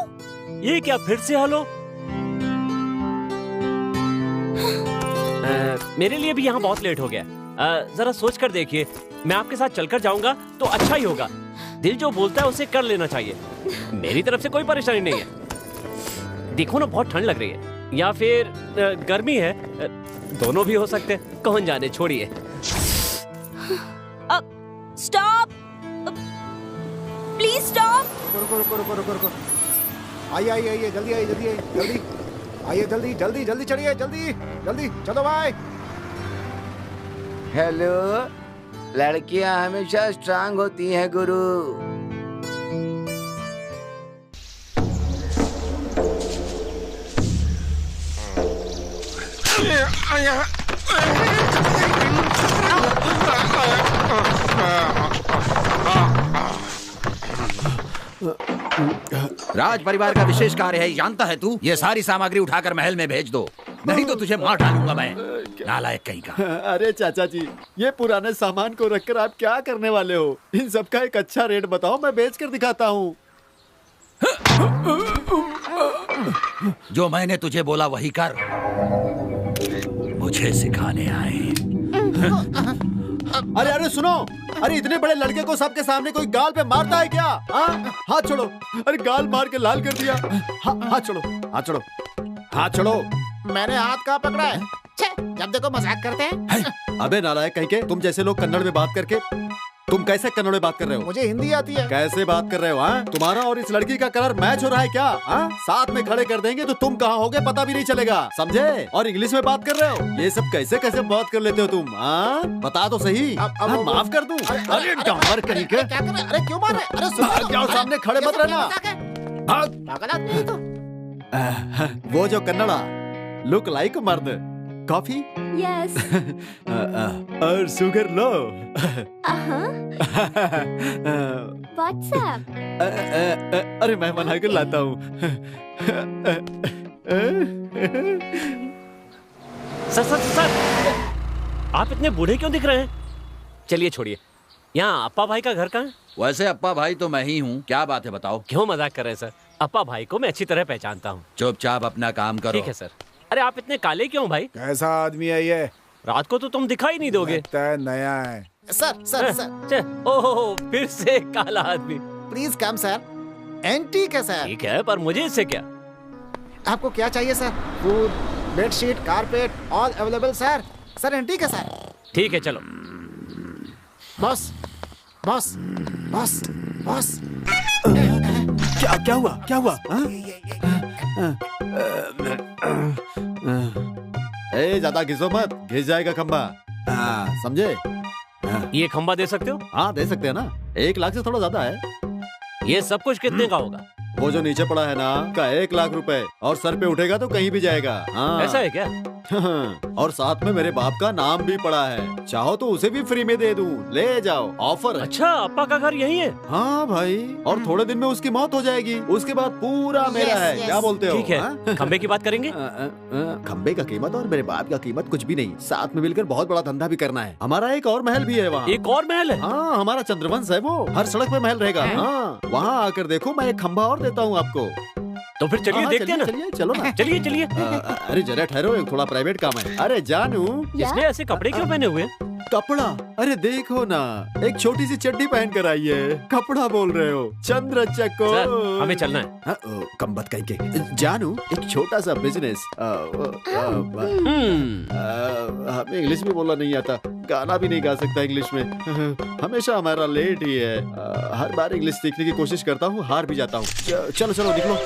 ये क्या फिर से हेलो? मेरे लिए भी यहाँ बहुत लेट हो गया। जरा सोच कर देखिए, मैं आपके साथ चलकर जाऊंगा तो अच्छा ही होगा। दिल जो बोलता है उसे कर लेना चाहिए। मेरी तरफ से कोई परेशानी नहीं है। देखो ना, बहुत ठंड लग रही है या फिर गर्मी है, दोनों भी हो सकते हैं। कौन जाने, छोड़िए। Stop, please stop. रुको रुको रुको रुको रुको। आइए आइए आइए, जल्दी आइए, जल्दी आइए, जल्दी आइए, जल्दी जल्दी जल्दी चढ़िए, जल्दी जल्दी चलो भाई। हेलो, लड़कियां हमेशा स्ट्रांग होती हैं गुरु। राज परिवार का विशेष कार्य है, जानता है तू? ये सारी सामग्री उठाकर महल में भेज दो, नहीं तो तुझे मार डालूंगा मैं, नालायक कहीं का। अरे चाचा जी, ये पुराने सामान को रखकर आप क्या करने वाले हो? इन सब का एक अच्छा रेट बताओ, मैं बेच कर दिखाता हूँ। जो मैंने तुझे बोला वही कर, मुझे सिखाने आए। अरे अरे सुनो, अरे इतने बड़े लड़के को सबके सामने कोई गाल पे मारता है क्या? हाँ? हाथ छोड़ो। अरे गाल मार के लाल कर दिया। हाथ छोड़ो, हाथ छोड़ो, हाथ छोड़ो। मैंने हाथ कहाँ पकड़ा है? छे, जब देखो मजाक करते हैं। अबे नालायक कहीं के, तुम जैसे लोग कन्नड़ में बात करके, तुम कैसे कन्नड़ में बात कर रहे हो? मुझे हिंदी आती है। कैसे बात कर रहे हो? हाँ, तुम्हारा और इस लड़की का कलर मैच हो रहा है क्या? हाँ, साथ में खड़े कर देंगे तो तुम कहाँ होगे पता भी नहीं चलेगा, समझे? और इंग्लिश में बात कर रहे हो? ये सब कैसे कैसे बात कर लेते हो तुम? हाँ, बता तो सही। माफ कर दूं? अरे डामर कहीं के, क्या कर रहे? अरे क्यों मार रहे? अरे भाग जाओ, सामने खड़े मत रहना। पागल आदमी तो। वो जो कन्नड़ा, लुक लाइक मर्द। कॉफी? यस। और शुगर लो। व्हाट्सएप? अरे मैं बना कर लाता हूँ। सर, आप इतने बूढ़े क्यों दिख रहे हैं? चलिए छोड़िए। यहाँ अप्पा भाई का घर कहाँ है? वैसे अप्पा भाई तो मैं ही हूँ, क्या बात है बताओ? क्यों मजाक कर रहे हैं सर? अप्पा भाई को मैं अच्छी तरह पहचानता हूँ। चुपचाप अपना काम करो। ठीक है सर। अरे आप इतने काले क्यों भाई? कैसा आदमी है ये? रात को तो तुम दिखाई नहीं दोगे। लगता है नया है। सर। ओह, फिर से काला आदमी। Please come sir. एंटीक है सर। ठीक है, पर मुझे इससे क्या? आपको क्या चाहिए sir? Food, bedsheet, carpet, all available sir. Sir antique है सर। ठीक है, चलो। Boss, boss, boss, boss. क्या हुआ? क्या हुआ? ए, ज्यादा घिसो मत, घिस जाएगा खंबा। हाँ, समझे? ये खंबा दे सकते हो? हाँ, दे सकते हैं ना। 1 लाख से थोड़ा ज्यादा है। ये सब कुछ कितने का होगा? वो जो नीचे पड़ा है ना, का 1 लाख रुपए, और सर पे उठेगा तो कहीं भी जाएगा। हाँ। ऐसा है क्या? और साथ में मेरे बाप का नाम भी पड़ा है, चाहो तो उसे भी फ्री में दे दूं, ले जाओ, ऑफर है। अच्छा, अप्पा का घर यही है? हाँ भाई, और थोड़े दिन में उसकी मौत हो जाएगी, उसके बाद पूरा मेरा है। क्या बोलते हो? ठीक है, खंबे की बात करेंगे। खंबे का कीमत और मेरे बाप का कीमत कुछ भी नहीं, साथ में मिलकर बहुत बड़ा धंधा भी करना है। हमारा एक और महल भी है वहाँ। एक और महल है? हाँ, हमारा चंद्रवंश है वो, हर सड़क पे महल रहेगा। हाँ, वहाँ आकर देखो, मैं एक खंबा और देता हूँ आपको। तो फिर चलिए देखते हैं ना। चलिए, चलो ना। चलिए चलिए। अरे जरा ठहरो, एक थोड़ा प्राइवेट काम है। अरे जानू, इसने ऐसे कपड़े क्यों पहने हुए? कपड़ा? अरे देखो ना, एक छोटी सी चड्डी पहन कर आई है, कपड़ा बोल रहे हो? चंद्र चको, हमें चलना है। कम कहीं के। जानू, एक छोटा सा बिजनेस। हमें इंग्लिश भी बोलना नहीं आता, गाना भी नहीं गा सकता इंग्लिश में। हमेशा हमारा लेट ही है। हर बार इंग्लिश सीखने की कोशिश करता हूँ, हार भी जाता हूँ। चलो चलो निकलो।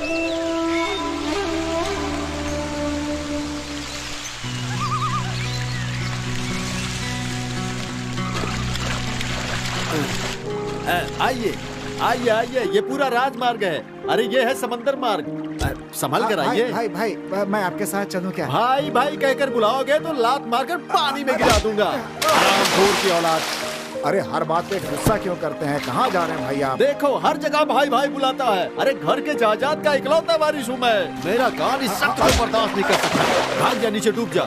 आइए आइए आइए, ये पूरा राजमार्ग है। अरे ये है समंदर मार्ग, संभल कर आइए। भाई भाई मैं आपके साथ चलूं क्या? भाई भाई कहकर बुलाओगे तो लात मारकर पानी में गिरा दूंगा। हरामखोर की औलाद। अरे हर बात पे गुस्सा क्यों करते हैं? कहाँ जा रहे हैं भाई आप? देखो, हर जगह भाई भाई बुलाता है। अरे घर के जायदाद का इकलौता वारिस हूँ मैं। मेरा कान इस सख्त को बर्दाश्त नहीं कर सकता। भाग जा, नीचे डूब जा।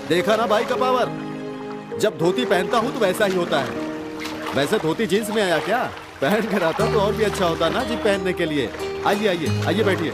देखा ना भाई का पावर? जब धोती पहनता हूँ तो वैसा ही होता है। वैसे धोती जींस में आया क्या? पहन कर आता तो और भी अच्छा होता ना जी पहनने के लिए। आइए आइए आइए, बैठिए।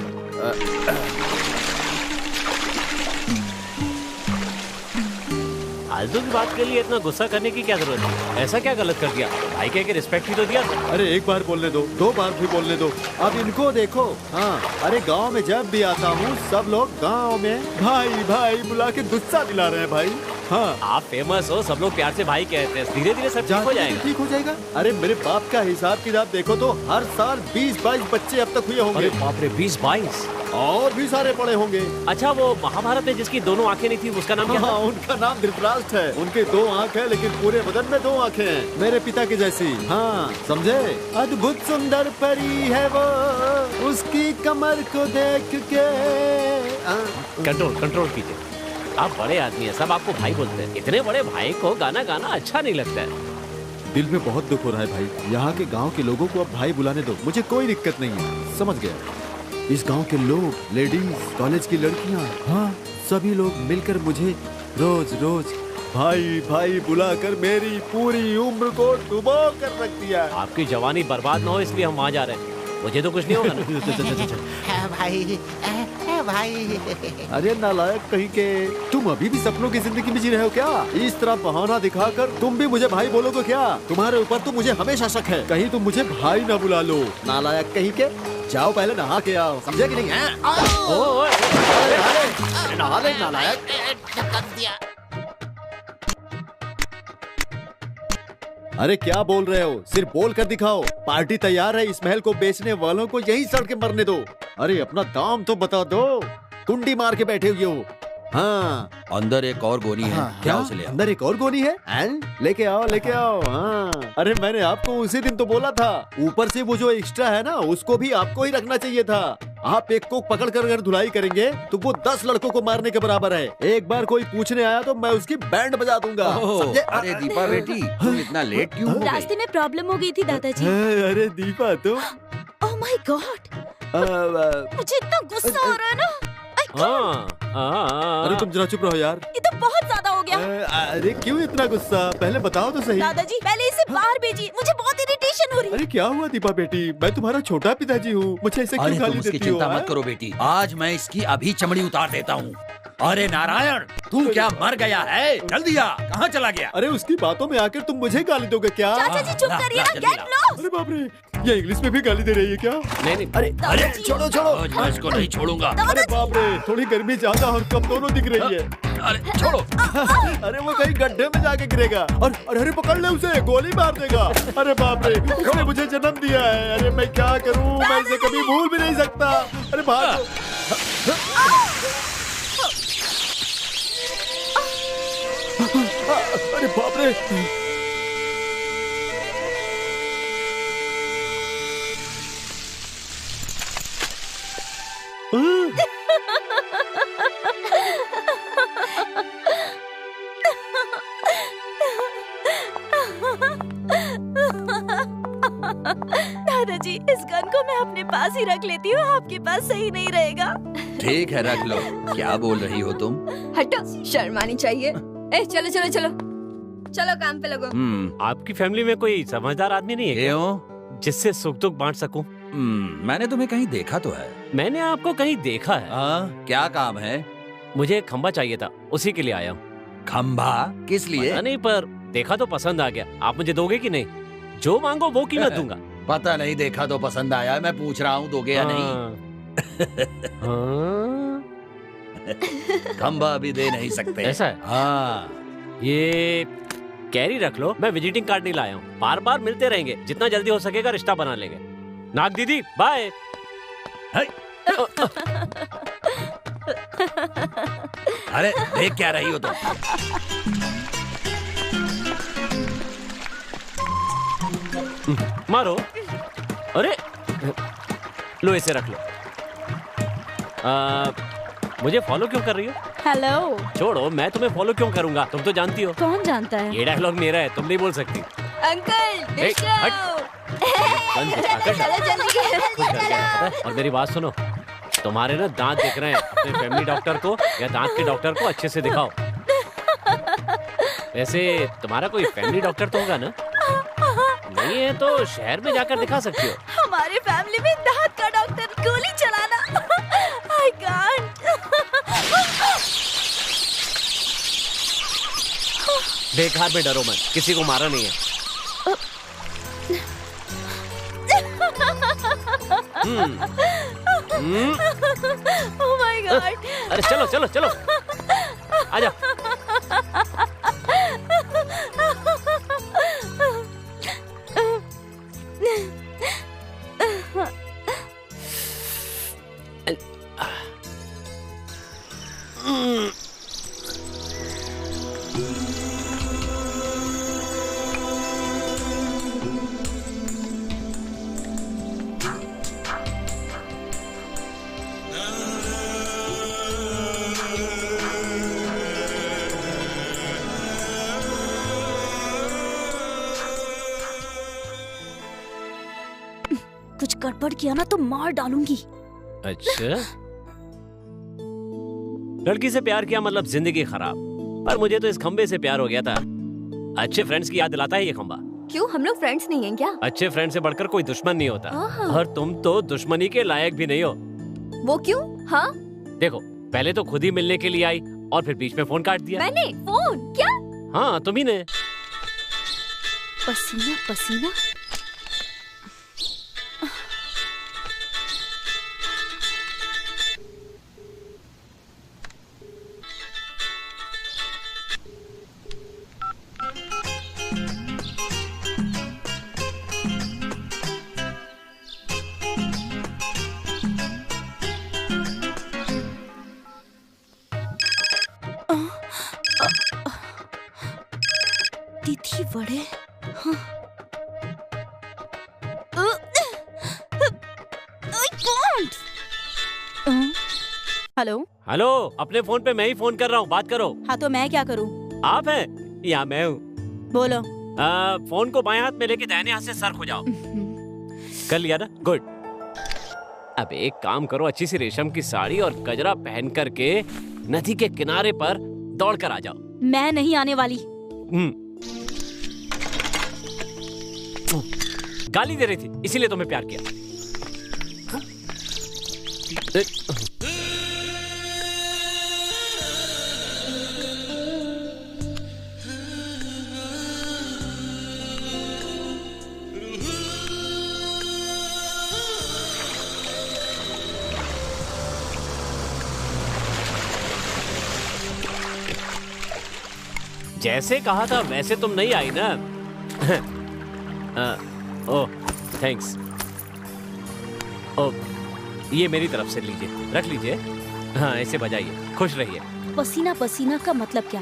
फालतू की बात के लिए इतना गुस्सा करने की क्या जरूरत है? ऐसा क्या गलत कर दिया? भाई कह के रिस्पेक्ट ही तो दिया था। अरे एक बार बोलने दो, दो बार भी बोलने दो। अब इनको देखो। हाँ, अरे गांव में जब भी आता हूँ सब लोग गांव में भाई भाई बुला के गुस्सा दिला रहे हैं भाई। हाँ, आप फेमस हो, सब लोग प्यार से भाई कहते हैं। धीरे धीरे सब ठीक हो जाएगा। ठीक हो जाएगा। अरे मेरे बाप का हिसाब किताब देखो तो हर साल 20-22 बच्चे अब तक हुए होंगे। अरे बाप रे, 20-22 और भी सारे पड़े होंगे। अच्छा, वो महाभारत में जिसकी दोनों आंखें नहीं थी, उसका नाम क्या था? हाँ, उनका नाम धृतराष्ट्र है। उनके 2 आँख है, लेकिन पूरे बदन में 2 आँखें हैं, मेरे पिता की जैसी। हाँ, समझे? अद्भुत सुंदर परी है वो, उसकी कमर को देख के। कंट्रोल कंट्रोल कीजिए। आप बड़े आदमी हैं, सब आपको भाई बोलते हैं। इतने बड़े भाई को गाना गाना अच्छा नहीं लगता है। दिल में बहुत दुख हो रहा है भाई। यहाँ के गांव के लोगों को अब भाई बुलाने दो, मुझे कोई दिक्कत नहीं है। समझ गया? इस गांव के लोग, लेडीज, कॉलेज की लड़कियाँ, हाँ, सभी लोग मिलकर मुझे रोज रोज भाई भाई बुलाकर मेरी पूरी उम्र को डुबो कर रख दिया। आपकी जवानी बर्बाद ना हो इसलिए हम वहाँ जा रहे हैं। मुझे तो कुछ नहीं होगा ना। भाई भाई। अरे नालायक कहीं के, तुम अभी भी सपनों की जिंदगी में जी रहे हो क्या? इस तरह बहाना दिखाकर तुम भी मुझे भाई बोलोगे क्या? तुम्हारे ऊपर तो मुझे हमेशा शक है, कहीं तुम मुझे भाई ना बुला लो। नालायक कहीं के, जाओ पहले नहा के आओ, समझे कि नहीं है? नहा ले नालायक। अरे क्या बोल रहे हो? सिर्फ बोल कर दिखाओ। पार्टी तैयार है, इस महल को बेचने वालों को यही सड़ के मरने दो। अरे अपना दाम तो बता दो, कुंडी मार के बैठे हुए हो। हाँ, अंदर एक और गोनी है। हाँ, क्या उसे ले आओ। अंदर एक और गोनी है? लेके आओ लेके आओ। हाँ, अरे मैंने आपको उसी दिन तो बोला था, ऊपर से वो जो एक्स्ट्रा है ना, उसको भी आपको ही रखना चाहिए था। आप एक को पकड़ कर अगर धुलाई करेंगे तो वो 10 लड़कों को मारने के बराबर है। एक बार कोई पूछने आया तो मैं उसकी बैंड बजा दूंगा। अरे दीपा बेटी, तुम इतना लेट क्यों हो गई? रास्ते में प्रॉब्लम हो गई थी दादाजी। अरे दीपा तुम, ओह माय गॉड, मुझे इतना गुस्सा हो रहा है ना। अरे तुम जरा चुप रहो यार, ये तो बहुत ज्यादा हो गया। अरे क्यों इतना गुस्सा? पहले बताओ तो सही। दादाजी पहले इसे बाहर भेजिए, मुझे बहुत इरिटेशन हो रही है। अरे क्या हुआ दीपा बेटी? मैं तुम्हारा छोटा पिताजी हूँ, मुझे ऐसे क्यों गाली देती हो? चिंता मत करो बेटी, आज मैं इसकी अभी चमड़ी उतार देता हूँ। अरे नारायण, तू क्या मर गया है? जल्दी आ, कहाँ चला गया? अरे उसकी बातों में आकर तुम मुझे गाली दोगे क्या? चाचा जी चुप करिए ना, गेट लॉस्ट। अरे बाप रे, ये इंग्लिश में भी गाली दे रही है क्या? नहीं। अरे छोड़ो छोड़ो, मैं इसको नहीं छोड़ूंगा। अरे बाप रे, थोड़ी गर्मी ज्यादा और कम दोनों दिख रही है। अरे छोड़ो। अरे वो कहीं गड्ढे में जाके गिरेगा। और अरे पकड़ ले उसे, गोली मार देगा। अरे बाप रे, उसने मुझे जन्म दिया है। अरे मैं क्या करूं, मैं इसे कभी भूल भी नहीं सकता। अरे भागो। अरे बाप रे, पास ही रख लेती हूँ, आपके पास सही नहीं रहेगा। ठीक है रख लो। क्या बोल रही हो तुम? हटो, शर्म आनी चाहिए। चलो चलो चलो चलो, काम पे लगो। आपकी फैमिली में कोई समझदार आदमी नहीं है क्यों? जिससे सुख दुख बांट सकूं? मैंने तुम्हें कहीं देखा तो है। मैंने आपको कहीं देखा है। क्या काम है? मुझे एक खंबा चाहिए था, उसी के लिए आया हूँ। खंबा? किस लिए? पता नहीं, पर देखा तो पसंद आ गया। आप मुझे दोगे कि नहीं? जो मांगो वो कीमत दूंगा। पता नहीं, देखा तो पसंद आया। मैं पूछ रहा हूँ दोगे या नहीं? खंबा अभी दे नहीं सकते। ऐसा है? हाँ। ये कैरी रख लो, मैं विजिटिंग कार्ड नहीं लाया हूँ। बार बार मिलते रहेंगे, जितना जल्दी हो सकेगा रिश्ता बना लेंगे। नाग दीदी बाय। अरे देख क्या रही हो तुम? मारो। अरे लो, इसे रख लो। मुझे फॉलो क्यों कर रही हो? हेलो। छोड़ो, मैं तुम्हें फॉलो क्यों करूंगा? तुम तो जानती हो। कौन जानता है? ये डायलॉग मेरा है, तुम नहीं बोल सकती। अंकल और मेरी बात सुनो, तुम्हारे ना दांत दिख रहे हैं। अपने फैमिली डॉक्टर को या दांत के डॉक्टर को अच्छे से दिखाओ। वैसे तुम्हारा कोई फैमिली डॉक्टर तो होगा ना? नहीं है तो शहर में जाकर दिखा सकती हो। हमारे फैमिली में दांत का डॉक्टर, गोली चलाना। I can't। बेकार में डरो मत, किसी को मारा नहीं है। Oh my God। अरे चलो चलो चलो, आजा। कुछ गड़बड़ किया ना तो मार डालूंगी। अच्छा, लड़की से प्यार किया मतलब जिंदगी खराब। पर मुझे तो इस खंबे से प्यार हो गया था। अच्छे फ्रेंड्स की याद दिलाता है ये खंबा। क्यों, हम लोग फ्रेंड्स नहीं हैं क्या? अच्छे फ्रेंड से बढ़कर कोई दुश्मन नहीं होता। और तुम तो दुश्मनी के लायक भी नहीं हो। वो क्यों? हाँ, देखो, पहले तो खुद ही मिलने के लिए आई और फिर बीच में फोन काट दिया। मैंने फोन? क्या? हाँ, तुम्ही ने। पसीना पसीना। तिथि वड़े। हाँ। हेलो हेलो, अपने फोन पे मैं ही फोन कर रहा हूँ, बात करो। हाँ तो मैं क्या करूँ? आप हैं या मैं हूँ? बोलो। फोन को बाएं हाथ में लेके दाहिने हाथ से सर खुजाओ। कर लिया ना? गुड। अब एक काम करो, अच्छी सी रेशम की साड़ी और गजरा पहन करके नदी के किनारे पर दौड़ कर आ जाओ। मैं नहीं आने वाली। गाली दे रही थी, इसीलिए तुम्हें प्यार किया। जैसे कहा था वैसे तुम नहीं आई ना। ओह थैंक्स। ओह, ये मेरी तरफ से लीजिए, रख लीजिए। हाँ, ऐसे बजाइए, खुश रहिए। पसीना पसीना का मतलब क्या?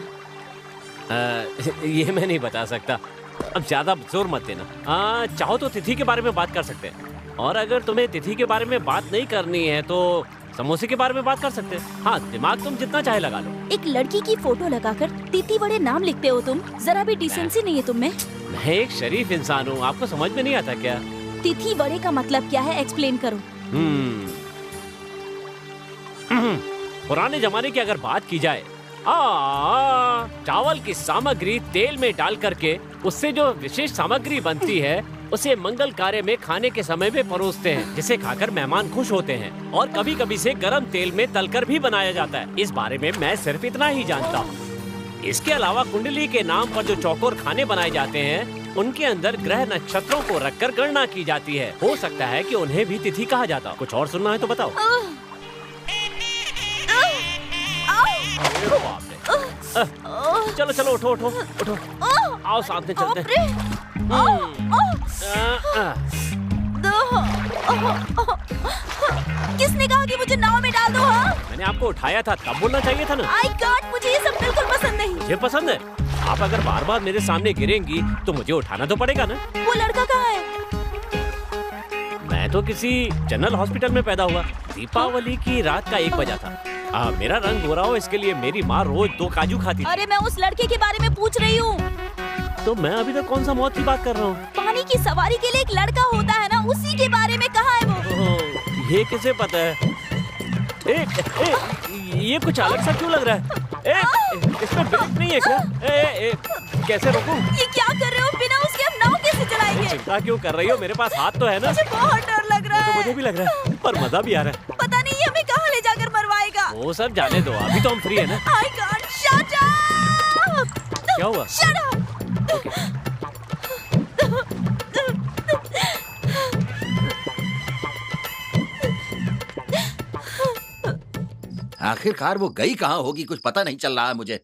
ये मैं नहीं बता सकता। अब ज्यादा जोर मत देना। चाहो तो तिथि के बारे में बात कर सकते हैं, और अगर तुम्हें तिथि के बारे में बात नहीं करनी है तो समोसे के बारे में बात कर सकते हैं। हाँ, दिमाग तुम जितना चाहे लगा लो। एक लड़की की फोटो लगाकर तिथि बड़े नाम लिखते हो तुम? जरा भी डिसेंसी नहीं है तुम में। मैं एक शरीफ इंसान हूँ, आपको समझ में नहीं आता क्या? तिथि बड़े का मतलब क्या है, एक्सप्लेन करो। पुराने जमाने की अगर बात की जाए, चावल की सामग्री तेल में डाल करके उससे जो विशेष सामग्री बनती है उसे मंगल कार्य में खाने के समय में परोसते हैं, जिसे खाकर मेहमान खुश होते हैं। और कभी कभी से गरम तेल में तलकर भी बनाया जाता है। इस बारे में मैं सिर्फ इतना ही जानता हूँ। इसके अलावा कुंडली के नाम पर जो चौकोर खाने बनाए जाते हैं, उनके अंदर ग्रह नक्षत्रों को रखकर गणना की जाती है। हो सकता है कि उन्हें भी तिथि कहा जाता। कुछ और सुनना है तो बताओ। चलो चलो उठो उठो उठो, आओ साथ में चलते हैं। किसने कहा कि मुझे नाव में डाल दो? हाँ? मैंने आपको उठाया था, तब बोलना चाहिए था ना। आई गॉड, मुझे ये सब बिल्कुल पसंद नहीं। मुझे पसंद है। आप अगर बार बार मेरे सामने गिरेंगी तो मुझे उठाना तो पड़ेगा ना। वो लड़का कहाँ है? मैं तो किसी जनरल हॉस्पिटल में पैदा हुआ। दीपावली की रात का 1 बजा था। मेरा रंग गोरा हो इसके लिए मेरी माँ रोज 2 काजू खाती थी। अरे मैं उस लड़के के बारे में पूछ रही हूँ। तो मैं अभी तक कौन सा मौत की बात कर रहा हूँ? पानी की सवारी के लिए एक लड़का होता है ना, उसी के बारे में कहा है वो। ये किसे पता है? ये कुछ अलग सा क्यों लग रहा है? इसमें ब्रेक नहीं है क्या? कैसे रोकूं? ये क्या कर रहे हो? बिना उसके हम नाव कैसे चलाएंगे? चिंता क्यों कर रही हो? मेरे पास हाथ तो है ना। मुझे बहुत डर लग रहा है। तो मुझे भी लग रहा है, पर मजा भी आ रहा है। पता नहीं हमें कहाँ ले जाकर मरवाएगा। वो सब जाने दो, अभी तो हम फ्री है ना। I can't shut up! क्या हुआ? Shut up! आखिरकार वो गई कहाँ होगी, कुछ पता नहीं चल रहा है मुझे।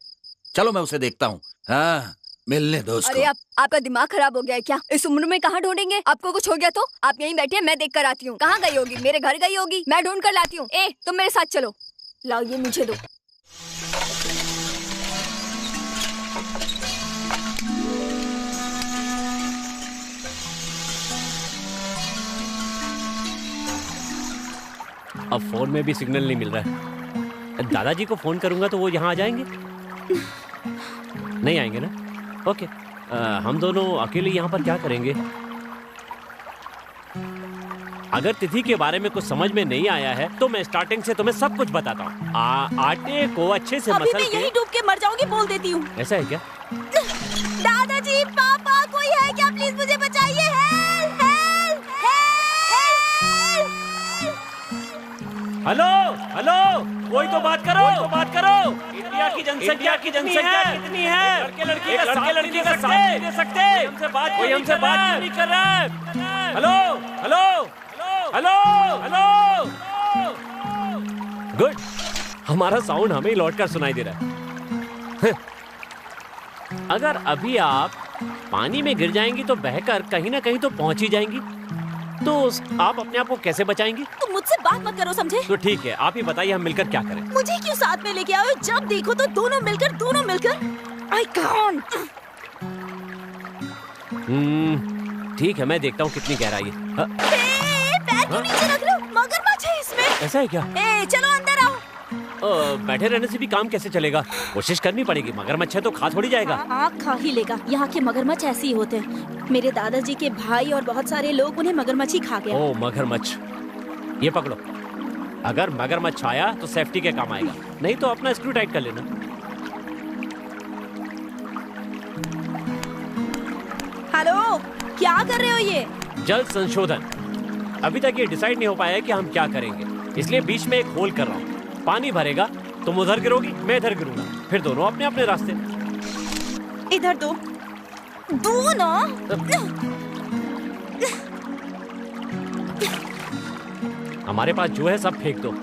चलो मैं उसे देखता हूँ। हाँ, मिलने दो उसको। अरे आपका दिमाग खराब हो गया है क्या? इस उम्र में कहाँ ढूंढेंगे? आपको कुछ हो गया तो आप यहीं बैठे, मैं देख कर आती हूँ। कहाँ गई होगी? मेरे घर गई होगी, मैं ढूंढ कर लाती हूँ। तुम मेरे साथ चलो। लाओ ये मुझे दो। अब फोन में भी सिग्नल नहीं मिल रहा है। दादाजी को फोन करूंगा तो वो यहाँ आ जाएंगे? नहीं आएंगे ना? ओके। हम दोनों अकेले यहाँ पर क्या करेंगे? अगर तिथि के बारे में कुछ समझ में नहीं आया है तो मैं स्टार्टिंग से तुम्हें सब कुछ बताता हूँ। आटे को अच्छे से मसल के। यहीं डूब के मर जाऊंगी, बोल देती हूँ। ऐसा है क्या? दादाजी, पापा, कोई है क्या? प्लीज मुझे बचाइए। Help, help, help. Hello hello, कोई तो बात करो, इंडिया की जनसंख्या कितनी है? लड़के का साथ नहीं दे सकते। कोई हमसे बात नहीं कर रहा है। Hello hello hello hello. Good, हमारा साउंड हमें ही लौटकर सुनाई दे रहा है। अगर अभी आप पानी में गिर जाएंगी तो बहकर कहीं ना कहीं तो पहुंच ही जाएंगी। तो आप अपने आप को कैसे बचाएंगी? तुम मुझसे बात मत करो, समझे? तो ठीक है, आप ही बताइए हम मिलकर क्या करें। मुझे क्यों साथ में लेके आओ? जब देखो तो दोनों मिलकर। I can't। ठीक है, मैं देखता हूँ कितनी गहराई है। पैर क्यों नीचे रख लो? मगरमच्छ है इसमें। ऐसा है क्या? चलो अंदर आओ। बैठे रहने से भी काम कैसे चलेगा? कोशिश करनी पड़ेगी। मगरमच्छ है तो खा थोड़ी जाएगा। खा ही लेगा। यहाँ के मगरमच्छ ऐसे ही होते हैं। मेरे दादाजी के भाई और बहुत सारे लोग उन्हें मगरमच्छ ही खा गया। ओ मगरमच्छ, ये पकड़ो। अगर मगरमच्छ आया तो सेफ्टी के काम आएगा, नहीं तो अपना स्क्रू टाइट कर लेना। हेलो, क्या कर रहे हो ये? जल संशोधन। अभी तक ये डिसाइड नहीं हो पाया है कि हम क्या करेंगे, इसलिए बीच में एक होल कर रहा हूँ। पानी भरेगा, तुम उधर गिरोगी, मैं इधर गिरूंगा, फिर दोनों अपने अपने रास्ते। इधर दो ना। हमारे पास जो है सब फेंक दो।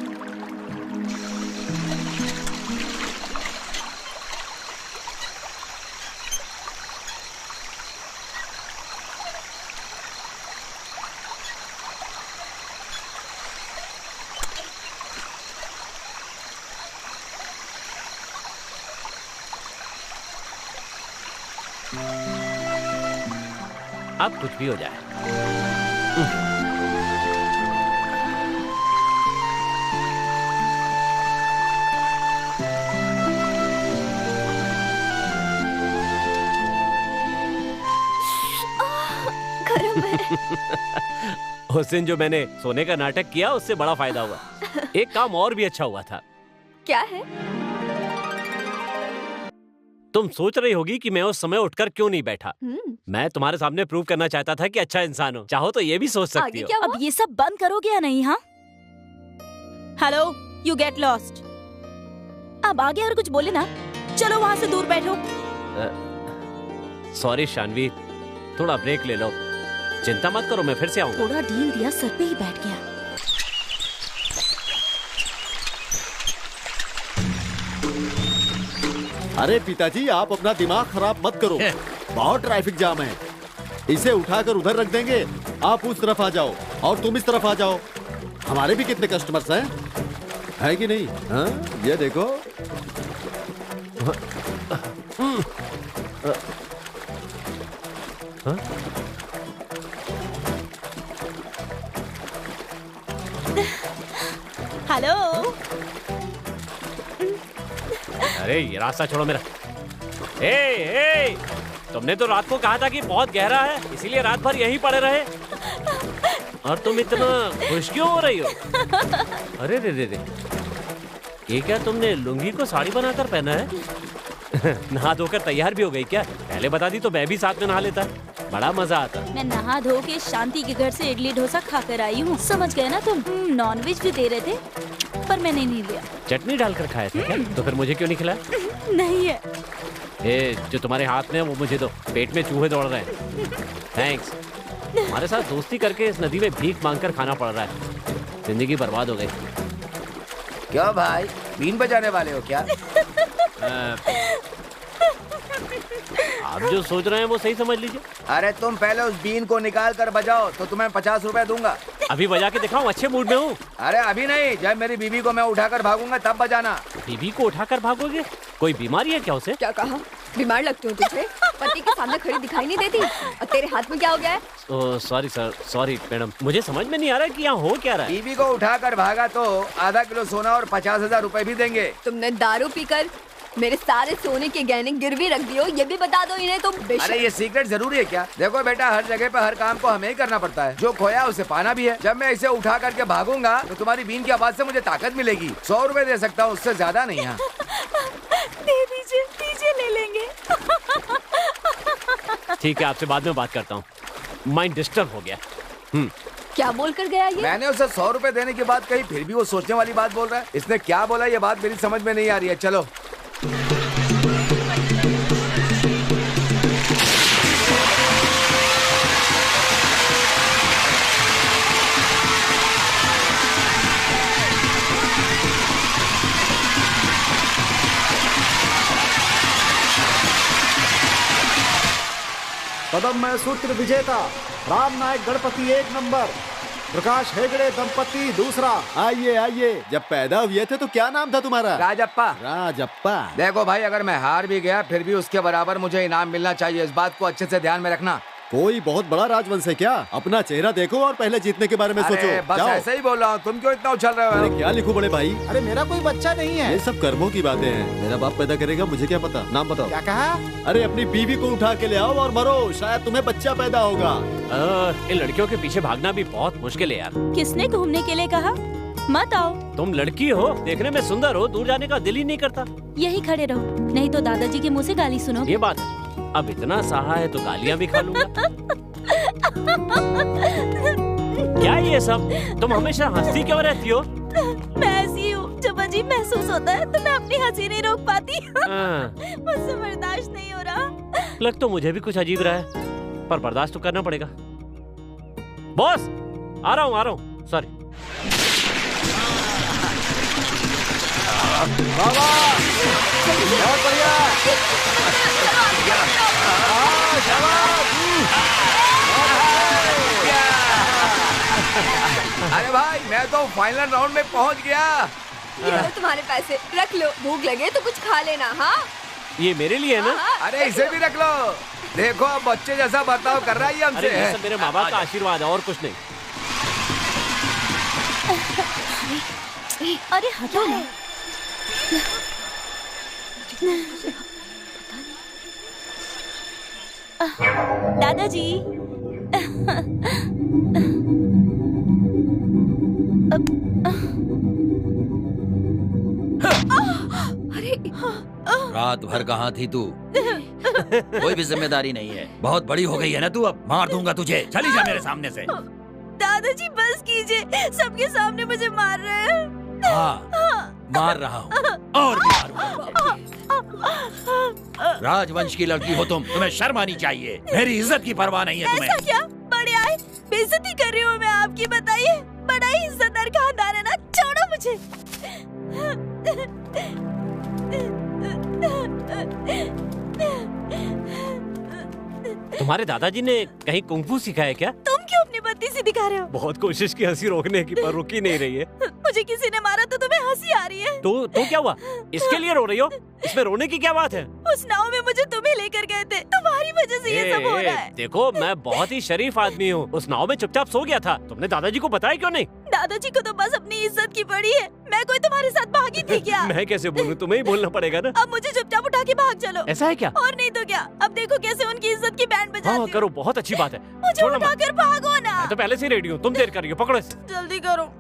अब कुछ भी हो जाए। उस दिन जो मैंने सोने का नाटक किया उससे बड़ा फायदा हुआ। एक काम और भी अच्छा हुआ था। क्या है? तुम सोच रही होगी कि मैं उस समय उठकर क्यों नहीं बैठा। मैं तुम्हारे सामने प्रूव करना चाहता था कि अच्छा इंसान हो। चाहो तो ये भी सोच सकती हो। अब ये सब बंद करोगे या नहीं? हाँ, हेलो, यू गेट लॉस्ट। अब आगे और कुछ बोले ना, चलो वहाँ से दूर बैठो। सॉरी शानवी, थोड़ा ब्रेक ले लो। चिंता मत करो, मैं फिर से आऊंगा। थोड़ा ढील दिया, सर पे ही बैठ गया। अरे पिताजी, आप अपना दिमाग खराब मत करो। बहुत ट्रैफिक जाम है। इसे उठाकर उधर रख देंगे, आप उस तरफ आ जाओ और तुम इस तरफ आ जाओ। हमारे भी कितने कस्टमर्स हैं, है कि नहीं? हाँ, ये देखो। हेलो। अरे ये रास्ता छोड़ो मेरा। ए, तुमने तो रात को कहा था कि बहुत गहरा है, इसीलिए रात भर यहीं पड़े रहे। और तुम इतना खुश क्यों हो रही हो? अरे रे, ये क्या तुमने लुंगी को साड़ी बनाकर पहना है? नहा धोकर तैयार भी हो गई क्या? पहले बता दी तो मैं भी साथ में नहा लेता, बड़ा मजा आता। मैं नहा धो के शांति के घर से इडली डोसा खाकर आई हूँ। समझ गए ना तुम? नॉनवेज भी दे रहे थे पर मैंने नहीं लिया। चटनी डालकर खाया था क्या? तो फिर मुझे क्यों नहीं खिलाया? नहीं है। जो तुम्हारे हाथ में है वो मुझे दो, पेट में चूहे दौड़ रहे हैं। थैंक्स। हमारे साथ दोस्ती करके इस नदी में भीख मांगकर खाना पड़ रहा है। जिंदगी बर्बाद हो गई। क्या भाई, बीन बजाने वाले हो क्या? आप जो सोच रहे हैं वो सही समझ लीजिए। अरे तुम पहले उस बीन को निकाल कर बजाओ तो तुम्हें 50 रुपए दूंगा। अभी बजा के दिखाऊं? अच्छे मूड में हूँ। अरे अभी नहीं, जब मेरी बीवी को मैं उठाकर भागूंगा तब बजाना। बीवी को उठाकर भागोगे? कोई बीमारी है क्या उसे? क्या कहा? बीमार लगती हूँ तुझे? पति के सामने खड़ी दिखाई नहीं देती? और तेरे हाथ में क्या हो गया है? Oh sorry sir, sorry madam, मुझे समझ में नहीं आ रहा है कि यहाँ हो क्या रहा है। बीवी को उठाकर भागा तो आधा किलो सोना और 50,000 रुपए भी देंगे। तुमने दारू पीकर मेरे सारे सोने के गहने गिरवी रख दियो, ये भी बता दो इन्हें तुम। अरे ये सीक्रेट जरूरी है क्या? देखो बेटा, हर जगह पे हर काम को हमें ही करना पड़ता है। जो खोया उसे पाना भी है। जब मैं इसे उठा करके भागूंगा तो तुम्हारी बीन की आवाज से मुझे ताकत मिलेगी। 100 रुपए दे सकता हूँ, उससे ज्यादा नहीं। है दे दीजिए, दीजिए, ले लेंगे। ठीक है, आपसे बाद में बात करता हूँ। माइंड डिस्टर्ब हो गया। क्या बोल कर गया ये? मैंने उसे 100 रुपए देने की बात कही, फिर भी वो सोचने वाली बात बोल रहा है। इसने क्या बोला ये बात मेरी समझ में नहीं आ रही है। चलो कदम में सूत्र विजेता राम नायक गणपति 1 नंबर, प्रकाश हेगड़े दंपति दूसरा। आइए आइए। जब पैदा हुए थे तो क्या नाम था तुम्हारा? राजप्पा। राजप्पा। देखो भाई, अगर मैं हार भी गया फिर भी उसके बराबर मुझे इनाम मिलना चाहिए। इस बात को अच्छे से ध्यान में रखना। कोई बहुत बड़ा राजवंश है क्या? अपना चेहरा देखो और पहले जीतने के बारे में सोचो। बस जाओ। ऐसे ही बोल रहा हूँ, तुम क्यों इतना उछल रहे हो? अरे क्या लिखूं बड़े भाई? अरे मेरा कोई बच्चा नहीं है। ये सब कर्मों की बातें हैं। मेरा बाप पैदा करेगा, मुझे क्या पता। नाम बताओ। क्या कहा? अरे अपनी बीवी को उठा के ले आओ और मरो, शायद तुम्हें बच्चा पैदा होगा। इन लड़कियों के पीछे भागना भी बहुत मुश्किल है यार। किसने घूमने के लिए कहा? मत आओ। तुम लड़की हो, देखने में सुंदर हो, दूर जाने का दिल ही नहीं करता। यही खड़े रहो, नहीं तो दादाजी के मुँह से गाली सुनो। ये बात है। अब इतना सहा है तो गालियाँ भी खा लूंगा। क्या ये सब? तुम हमेशा हंसती क्यों रहती हो? मैं ऐसी हूँ, जब अजीब महसूस होता है तो मैं अपनी हंसी नहीं रोक पाती। मुझसे बर्दाश्त नहीं हो रहा। लग तो मुझे भी कुछ अजीब रहा है, पर बर्दाश्त तो करना पड़ेगा। बॉस, आ रहा हूँ। सॉरी। बहुत बढ़िया। अरे भाई, मैं तो फाइनल राउंड में पहुंच गया। ये लो तुम्हारे पैसे, रख लो। भूख लगे तो कुछ खा लेना। हाँ, ये मेरे लिए है ना? अरे इसे भी रख लो। देखो अब बच्चे जैसा बर्ताव कर रहा है ये हमसे। अरे ये सब मेरे माँ बाप का आशीर्वाद है और कुछ नहीं। अरे हटो ना। दादाजी। रात भर कहाँ थी तू? कोई भी जिम्मेदारी नहीं है, बहुत बड़ी हो गई है ना तू, अब मार दूंगा तुझे, चली जा मेरे सामने से। दादाजी बस कीजिए, सबके सामने मुझे मार रहे हैं। हाँ, मार रहा हूँ और भी मारूंगा। राजवंश की लड़की हो तुम, तुम्हें शर्म आनी चाहिए। मेरी इज्जत की परवाह नहीं है तुम्हें। ऐसा क्या? बड़े आए, बेइज्जती कर रही हूँ मैं आपकी, बताइए। बड़ा ही इज्जतदार खानदान है ना, छोड़ो मुझे। तुम्हारे दादाजी ने कहीं कुंफू सीखा है क्या? तुम क्यों अपनी बत्ती सी दिखा रहे हो? बहुत कोशिश की हंसी रोकने की, पर रुकी नहीं रही है। मुझे किसी ने मारा तो तुम्हें हंसी आ रही है। तो क्या हुआ? इसके लिए रो रही हो? इसमें रोने की क्या बात है? उस नाव में मुझे तुम्हें लेकर गए थे, तुम्हारी वजह से ये सब हो रहा है। देखो, मैं बहुत ही शरीफ आदमी हूँ, उस नाव में चुपचाप सो गया था। तुमने दादाजी को बताया क्यों नहीं? दादाजी को तो बस अपनी इज्जत की पड़ी है, मैं कोई तुम्हारे साथ भागी थी क्या? मैं कैसे बोलूं, तुम्हें ही बोलना पड़ेगा ना। अब मुझे चुपचाप उठा के भाग चलो। ऐसा है क्या? और नहीं तो क्या, अब देखो कैसे उनकी इज्जत की बैंड बजाती हूँ। करो, बहुत अच्छी बात है। मुझे उठाकर भागो ना। मैं तो पहले से रेडी हूँ, तुम देर कर रही हो, पकड़ो इसे। जल्दी करो।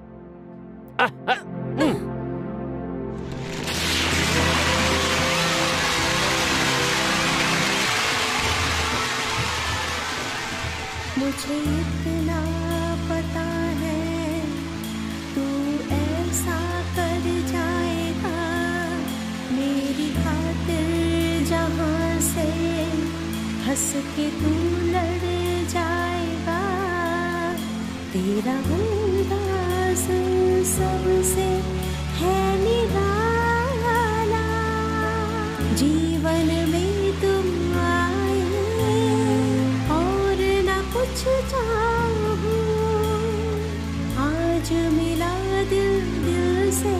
मुझे इतना पता है तू ऐसा कर जाएगा, मेरी खातिर जहाँ से हंस के तू लड़ जाएगा। तेरा अंदाज सबसे है निराला, जीवन में तुम आए और न कुछ चाहूं, आज मिला दिल से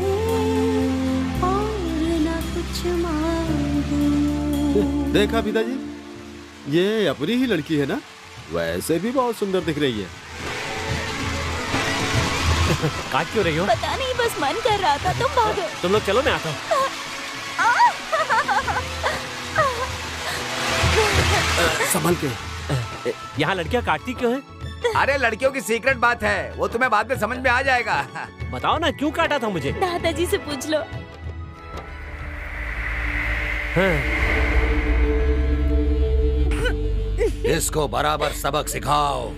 और न कुछ मांगूं। देखा पिताजी, ये अपनी ही लड़की है ना, वैसे भी बहुत सुंदर दिख रही है। काट क्यों रही हो? पता नहीं, बस मन कर रहा था, तुम भागो। तुम लोग चलो, मैं आता हूँ। संभल के। यहाँ लड़कियाँ काटती क्यों है? अरे लड़कियों की सीक्रेट बात है, वो तुम्हें बाद में समझ में आ जाएगा। बताओ ना, क्यों काटा था मुझे? दादाजी से पूछ लो। इसको बराबर सबक सिखाओ।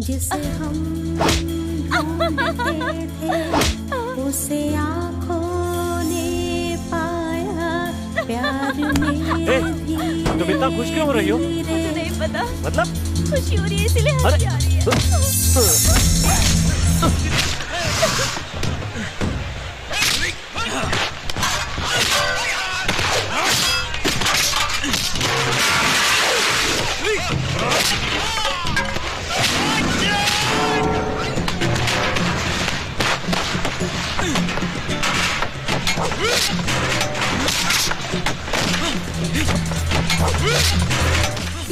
जिसे हम ढूंढते थे उसे आँखों ने पाया, प्यार में भी। तुम इतना खुश क्यों हो रही हो? मुझे नहीं पता, मतलब खुशी हो रही है इसीलिए हंसी आ रही है।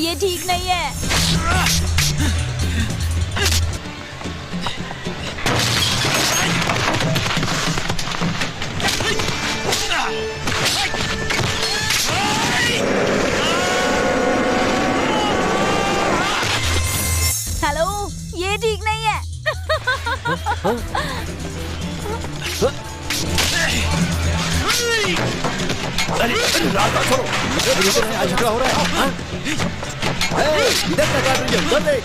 ये ठीक नहीं है। हेलो, ये ठीक नहीं है। अरे रास्ता छोड़ो, झगड़ा हो रहा है। हाँ? इधर क्या कर रही है? उधर देख।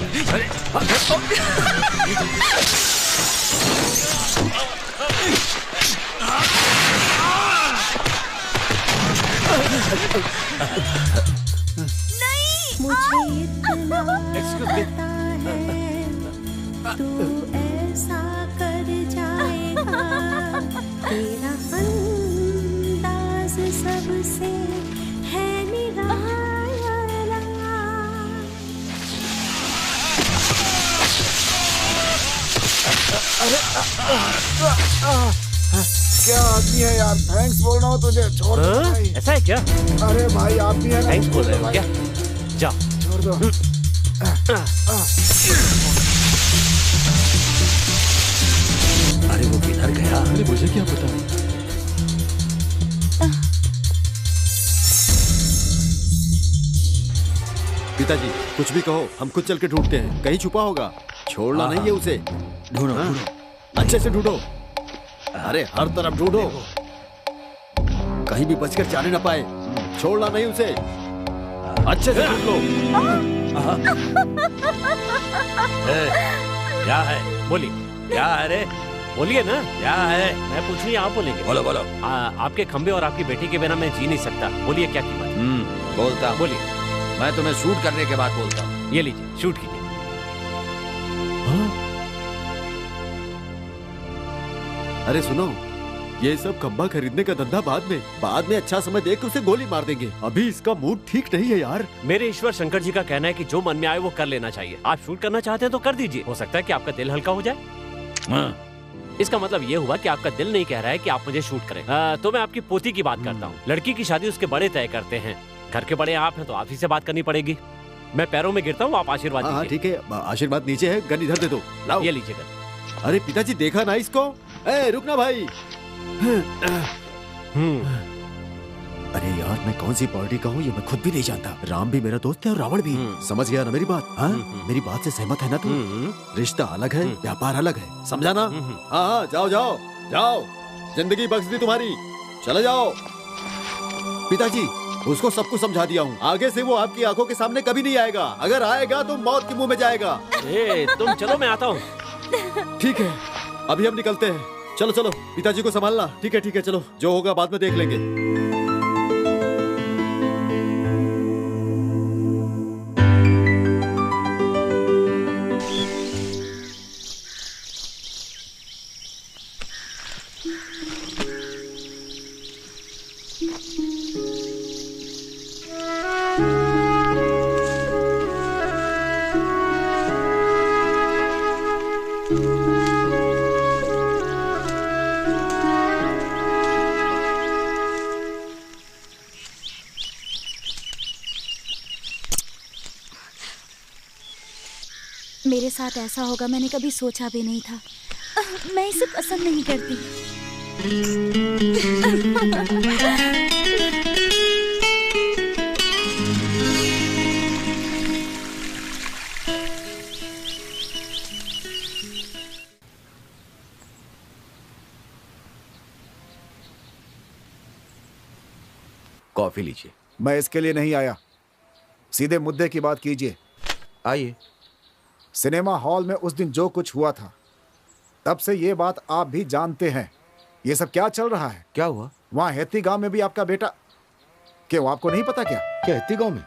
मुझे इतना पता है तू ऐसा कर जाएगा, तेरा अंदाज सबसे है निराला। अरे क्या आदमी है यार, थैंक्स बोल रहा हूँ तुझे, छोड़ दो भाई। ऐसा है क्या? अरे भाई आप भी है ना, थैंक्स बोल रहे हो क्या? जा छोड़ दो। अरे वो किधर गया? अरे मुझे क्या पता। पिताजी कुछ भी कहो, हम खुद चल के ढूंढते हैं, कहीं छुपा होगा, छोड़ना नहीं है उसे। ढूंढो ढूंढो, अच्छे से ढूंढो, अरे हर तरफ ढूंढो, कहीं भी बचकर जाने ना पाए, छोड़ना नहीं उसे, अच्छे से ढूंढ लो। क्या है? बोलिए। क्या है रे? बोलिए ना। क्या है? मैं पूछूं या आप बोलेंगे? बोलो बोलो। आपके खंबे और आपकी बेटी के बिना मैं जी नहीं सकता। बोलिए क्या कीमत? बोलता। बोलिए। मैं तुम्हें शूट करने के बाद बोलता हूँ। ये लीजिए, शूट कीजिए। अरे सुनो, ये सब खंबा खरीदने का धंधा बाद में अच्छा समय देख के उसे गोली मार देंगे, अभी इसका मूड ठीक नहीं है यार। मेरे ईश्वर शंकर जी का कहना है कि जो मन में आए वो कर लेना चाहिए। आप शूट करना चाहते हैं तो कर दीजिए, हो सकता है कि आपका दिल हल्का हो जाए। इसका मतलब ये हुआ कि आपका दिल नहीं कह रहा है कि आप मुझे शूट करें। तो मैं आपकी पोती की बात करता हूँ। लड़की की शादी उसके बड़े तय करते हैं, घर के बड़े आप हैं तो आप ही से बात करनी पड़ेगी। मैं पैरों में गिरता हूँ, आप आशीर्वाद दीजिए। हाँ ठीक है, आशीर्वाद नीचे है, गन इधर दे दो। लाओ। ये लीजिए गन। अरे पिताजी देखा ना इसको, ए रुकना भाई। अरे यार मैं कौन सी पार्टी का हूँ ये मैं खुद भी नहीं जानता। राम भी मेरा दोस्त है और रावण भी। समझ गया ना मेरी बात? हाँ मेरी बात से सहमत है ना तू? रिश्ता अलग है, व्यापार अलग है, समझा ना? हाँ जाओ जाओ जाओ, जिंदगी बख्श दी तुम्हारी, चले जाओ। पिताजी उसको सब कुछ समझा दिया हूँ, आगे से वो आपकी आंखों के सामने कभी नहीं आएगा, अगर आएगा तो मौत के मुंह में जाएगा। तुम चलो मैं आता हूँ। ठीक है अभी हम निकलते हैं, चलो चलो, पिताजी को संभालना। ठीक है चलो, जो होगा बाद में देख लेंगे। मेरे साथ ऐसा होगा मैंने कभी सोचा भी नहीं था। मैं इसे पसंद नहीं करती। कॉफी लीजिए। मैं इसके लिए नहीं आया, सीधे मुद्दे की बात कीजिए। आइए। सिनेमा हॉल में उस दिन जो कुछ हुआ था, तब से ये बात आप भी जानते हैं। ये सब क्या चल रहा है? क्या हुआ? वहाँ हेती गांव में भी आपका बेटा, क्यों आपको नहीं पता क्या? क्या हेती गांव में?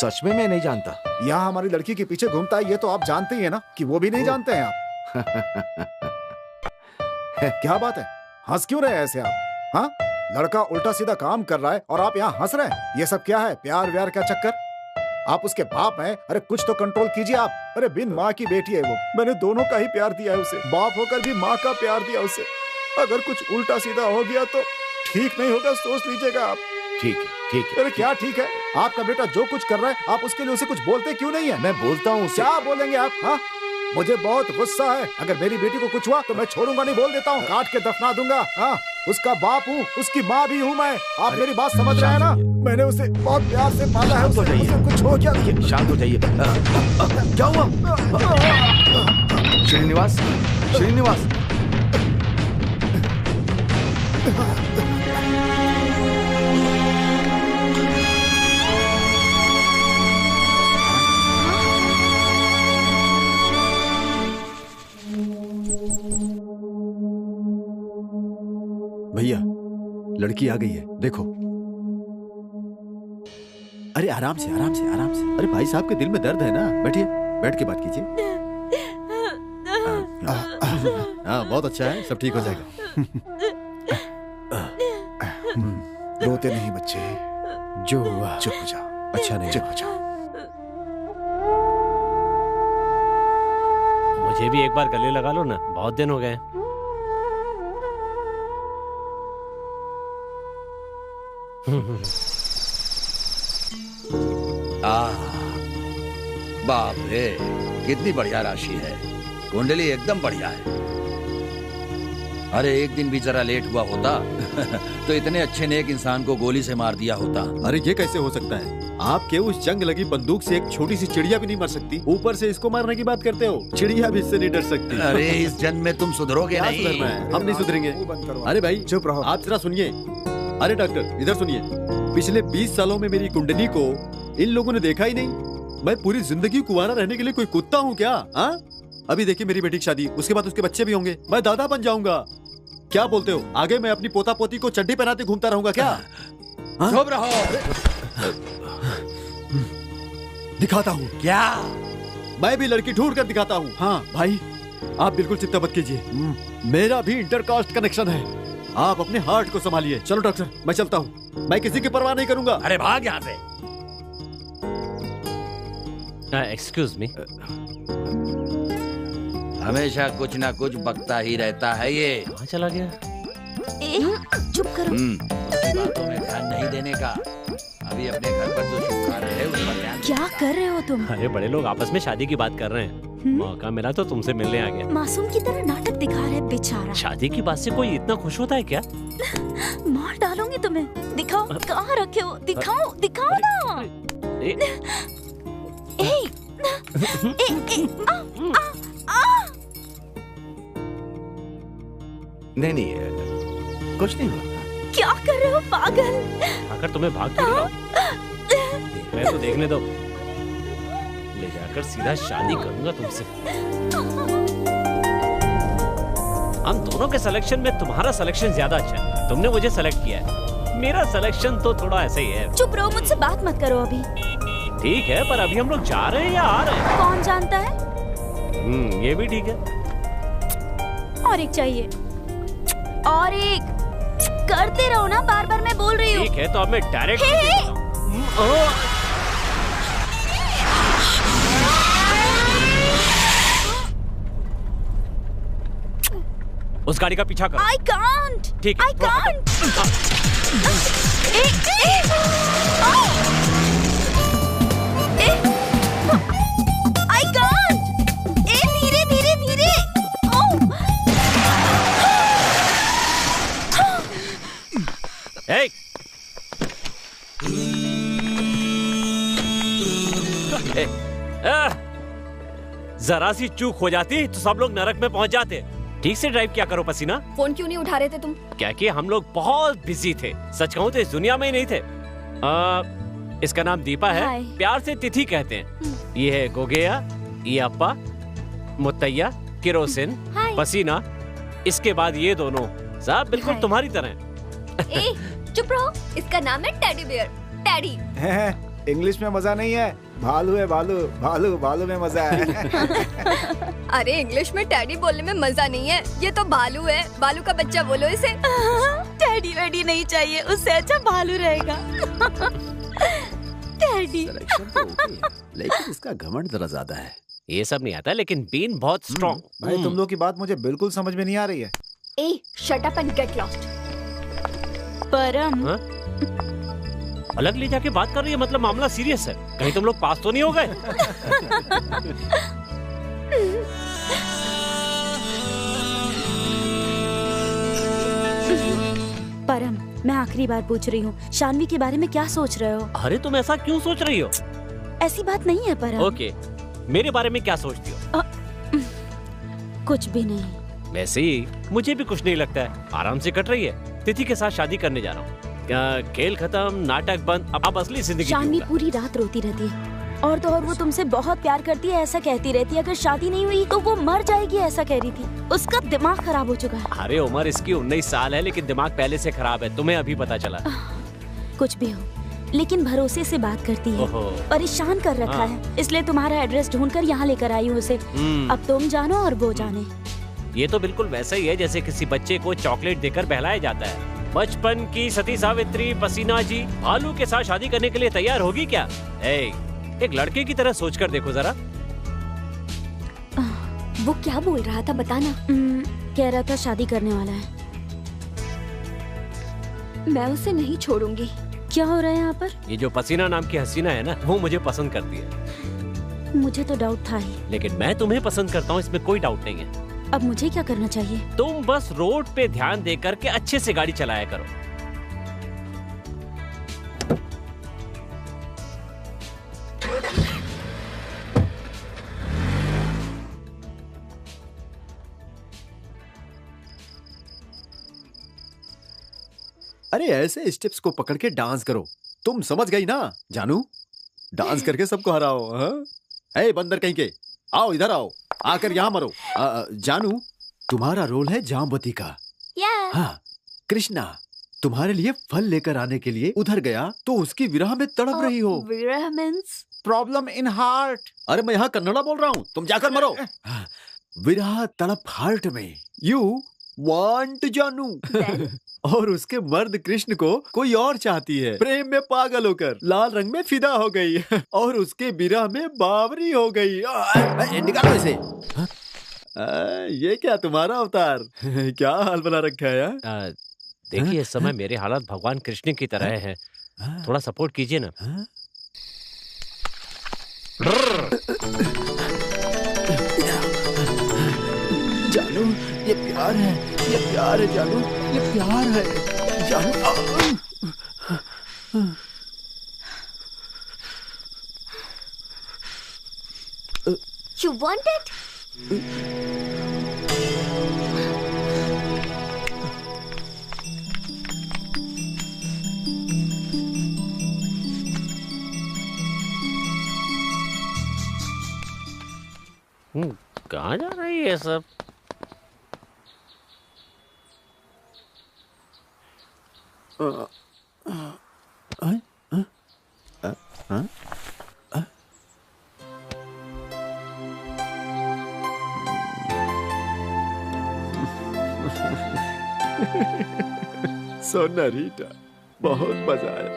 सच में मैं नहीं जानता। यहाँ हमारी लड़की के पीछे घूमता है, ये तो आप जानते ही है ना कि वो भी नहीं जानते हैं आप। क्या बात है, हंस क्यों रहे हैं ऐसे आप? हाँ, लड़का उल्टा सीधा काम कर रहा है और आप यहाँ हंस रहे हैं। ये सब क्या है? प्यार व्यार का चक्कर? आप उसके बाप हैं, अरे कुछ तो कंट्रोल कीजिए आप। अरे बिन माँ की बेटी है वो, मैंने दोनों का ही प्यार दिया है उसे, बाप होकर भी माँ का प्यार दिया उसे। अगर कुछ उल्टा सीधा हो गया तो ठीक नहीं होगा, सोच लीजिएगा आप। ठीक है। अरे क्या ठीक है? आपका बेटा जो कुछ कर रहा है आप उसके लिए उसे कुछ बोलते क्यों नहीं है? मैं बोलता हूँ। क्या बोलेंगे आप? हाँ, मुझे बहुत गुस्सा है। अगर मेरी बेटी को कुछ हुआ तो मैं छोड़ूंगा नहीं, बोल देता हूँ, काट के दफना दूंगा। हाँ, उसका बाप हूँ, उसकी माँ भी हूँ मैं। आप मेरी बात समझ रहे हैं ना? मैंने उसे बहुत प्यार से पाला है, उसे कुछ हो गया। शांत हो जाइए। क्या हुआ? श्रीनिवास, भैया लड़की आ गई है, देखो। अरे आराम से आराम से आराम से। अरे भाई साहब के दिल में दर्द है ना, बैठिए, बैठ के बात कीजिए। हाँ बहुत अच्छा है, सब ठीक हो जाएगा। रोते नहीं बच्चे, जो हुआ चुप हो जाओ। अच्छा नहीं, चुप हो जाओ। मुझे भी एक बार गले लगा लो ना, बहुत दिन हो गए। बाप रे, कितनी बढ़िया राशि है। कुंडली एकदम बढ़िया है। अरे एक दिन भी जरा लेट हुआ होता तो इतने अच्छे नेक इंसान को गोली से मार दिया होता। अरे ये कैसे हो सकता है? आपके उस जंग लगी बंदूक से एक छोटी सी चिड़िया भी नहीं मर सकती, ऊपर से इसको मारने की बात करते हो। चिड़िया भी इससे नहीं डर सकती। अरे इस जन्म में तुम सुधरोगे नहीं। सुधरना है? हम नहीं सुधरेंगे। अरे भाई चुप रहो। आप जरा सुनिए। अरे डॉक्टर इधर सुनिए, पिछले 20 सालों में मेरी कुंडली को इन लोगों ने देखा ही नहीं। मैं पूरी जिंदगी कुंवारा रहने के लिए कोई कुत्ता हूँ क्या? हाँ, अभी देखिए मेरी बेटी की शादी, उसके बाद उसके बच्चे भी होंगे, मैं दादा बन जाऊंगा। क्या बोलते हो? आगे मैं अपनी पोता पोती को चड्डी पहनाते घूमता रहूंगा क्या? चुप रहो। दिखाता हूँ। क्या? मैं भी लड़की ढूंढ कर दिखाता हूँ। हाँ भाई, आप बिल्कुल चिंता मत कीजिए, मेरा भी इंटरकास्ट कनेक्शन है। आप अपने हार्ट को संभालिए। चलो डॉक्टर, मैं चलता हूँ, मैं किसी की परवाह नहीं करूंगा। अरे भाग यहाँ से। Excuse me. हमेशा कुछ ना कुछ बकता ही रहता है ये। कहाँ चला गया? चुप करो। बातों में ध्यान नहीं देने का। अभी अपने घर पर जो शुभ कार्य है उस पर ध्यान। क्या कर रहे हो तुम? अरे बड़े लोग आपस में शादी की बात कर रहे हैं। मौका मिला तो तुमसे मिलने आ गया। मासूम की तरह नाटक दिखा रहे बेचारा। शादी की बात से कोई इतना खुश होता है क्या? मार डालूंगी तुम्हें। दिखाओ कहाँ रखे हो, दिखाओ दिखाओ ना। नहीं, कुछ नहीं हुआ। क्या कर रहे हो पागल? आकर तुम्हें भाग क्यों रहा हूं? देख रहे तो देखने दो। ले जाकर सीधा शादी करूंगा तुमसे। हम दोनों के सिलेक्शन में तुम्हारा सिलेक्शन ज्यादा अच्छा है। तुमने मुझे सेलेक्ट किया है, मेरा सिलेक्शन तो थोड़ा ऐसा ही है। चुप रहो, मुझसे बात मत करो अभी। ठीक है, पर अभी हम लोग जा रहे हैं या आ रहे हैं? कौन जानता है? ये भी ठीक है। और एक चाहिए, और एक। करते रहो ना, बार बार मैं बोल रही हूँ। ठीक है, तो अब मैं डायरेक्ट उस गाड़ी का पीछा करो। I can't. ठीक है। I can't. I can't. धीरे धीरे धीरे। Hey! जरा सी चूक हो जाती तो सब लोग नरक में पहुंच जाते। ठीक से ड्राइव क्या करो पसीना। फोन क्यों नहीं उठा रहे थे तुम? क्या कि हम लोग बहुत बिजी थे। सच कहूँ तो इस दुनिया में ही नहीं थे। इसका नाम दीपा है, प्यार से तिथि कहते हैं। ये है गोगेया, ये अप्पा, मुत्तैया, किरोसिन, पसीना। इसके बाद ये दोनों सब बिल्कुल तुम्हारी तरह। ए, चुप रहो, इसका नाम है टेडी बियर। टैडी। इंग्लिश में मजा नहीं है, भालू है भालू, भालू भालू में मजा है। अरे इंग्लिश में टैडी बोलने में मजा नहीं है, ये तो भालू है। भालू का बच्चा बोलो इसे। टैडी वैडी नहीं चाहिए, उससे अच्छा भालू रहेगा। टैडी। लेकिन इसका घमंड जरा ज्यादा है। ये सब नहीं आता, लेकिन बीन बहुत स्ट्रॉन्ग। भाई तुम लोग की बात मुझे बिल्कुल समझ में नहीं आ रही है। ए, shut up and get lost. Param, अलग ले जाके बात कर रही है, मतलब मामला सीरियस है। कहीं तुम लोग पास तो नहीं हो गए? परम, मैं आखिरी बार पूछ रही हूँ, शान्वी के बारे में क्या सोच रहे हो? अरे तुम ऐसा क्यों सोच रही हो? ऐसी बात नहीं है परम। ओके, मेरे बारे में क्या सोचती हो? कुछ भी नहीं। वैसे ही मुझे भी कुछ नहीं लगता है, आराम से कट रही है। तिथि के साथ शादी करने जा रहा हूँ। खेल खत्म, नाटक बंद, अब असली जिंदगी। शान्वी पूरी रात रोती रहती है, और तो और वो तुमसे बहुत प्यार करती है ऐसा कहती रहती है। अगर शादी नहीं हुई तो वो मर जाएगी ऐसा कह रही थी। उसका दिमाग खराब हो चुका है। अरे उम्र इसकी 19 साल है, लेकिन दिमाग पहले से खराब है। तुम्हें अभी पता चला? कुछ भी हो, लेकिन भरोसे से बात करती है, परेशान कर रखा है, इसलिए तुम्हारा एड्रेस ढूंढकर यहाँ लेकर आई हूँ उसे। अब तुम जानो और वो जाने। ये तो बिल्कुल वैसा ही है जैसे किसी बच्चे को चॉकलेट देकर बहलाया जाता है। बचपन की सती सावित्री पसीना जी भालू के साथ शादी करने के लिए तैयार होगी क्या? एक लड़के की तरह सोचकर देखो जरा। वो क्या बोल रहा था बताना। कह रहा था शादी करने वाला है। मैं उसे नहीं छोड़ूंगी। क्या हो रहा है यहाँ पर? ये जो पसीना नाम की हसीना है ना, वो मुझे पसंद करती है। मुझे तो डाउट था ही। लेकिन मैं तुम्हें पसंद करता हूँ, इसमें कोई डाउट नहीं है। अब मुझे क्या करना चाहिए? तुम बस रोड पे ध्यान दे करके अच्छे से गाड़ी चलाया करो। अरे ऐसे स्टेप्स को पकड़ के डांस करो। तुम समझ गई ना जानू? डांस करके सबको हराओ। हाँ? ए बंदर कहीं के, आओ इधर आओ, आकर यहाँ मरो। जानू, तुम्हारा रोल है जामवती का। हाँ, कृष्णा तुम्हारे लिए फल लेकर आने के लिए उधर गया तो उसकी विरह में तड़प रही हो। विरह मींस प्रॉब्लम इन हार्ट। अरे मैं यहाँ कन्नड़ा बोल रहा हूँ, तुम जाकर मरो। विरह तड़प हार्ट में। यू वांट जानू। और उसके मर्द कृष्ण को कोई और चाहती है। प्रेम में पागल होकर लाल रंग में फिदा हो गई और उसके विरह में बावरी हो गई। निकालो इसे। ये क्या तुम्हारा अवतार? क्या हाल बना रखा है यार? देखिए इस समय मेरे हालात भगवान कृष्ण की तरह हैं। थोड़ा सपोर्ट कीजिए ना। जानू ये प्यार है, ये प्यार है जानू, ये प्यार है जानू। You want it? कहाँ जा रही है सब? सोना रीटा, बहुत मजा आया।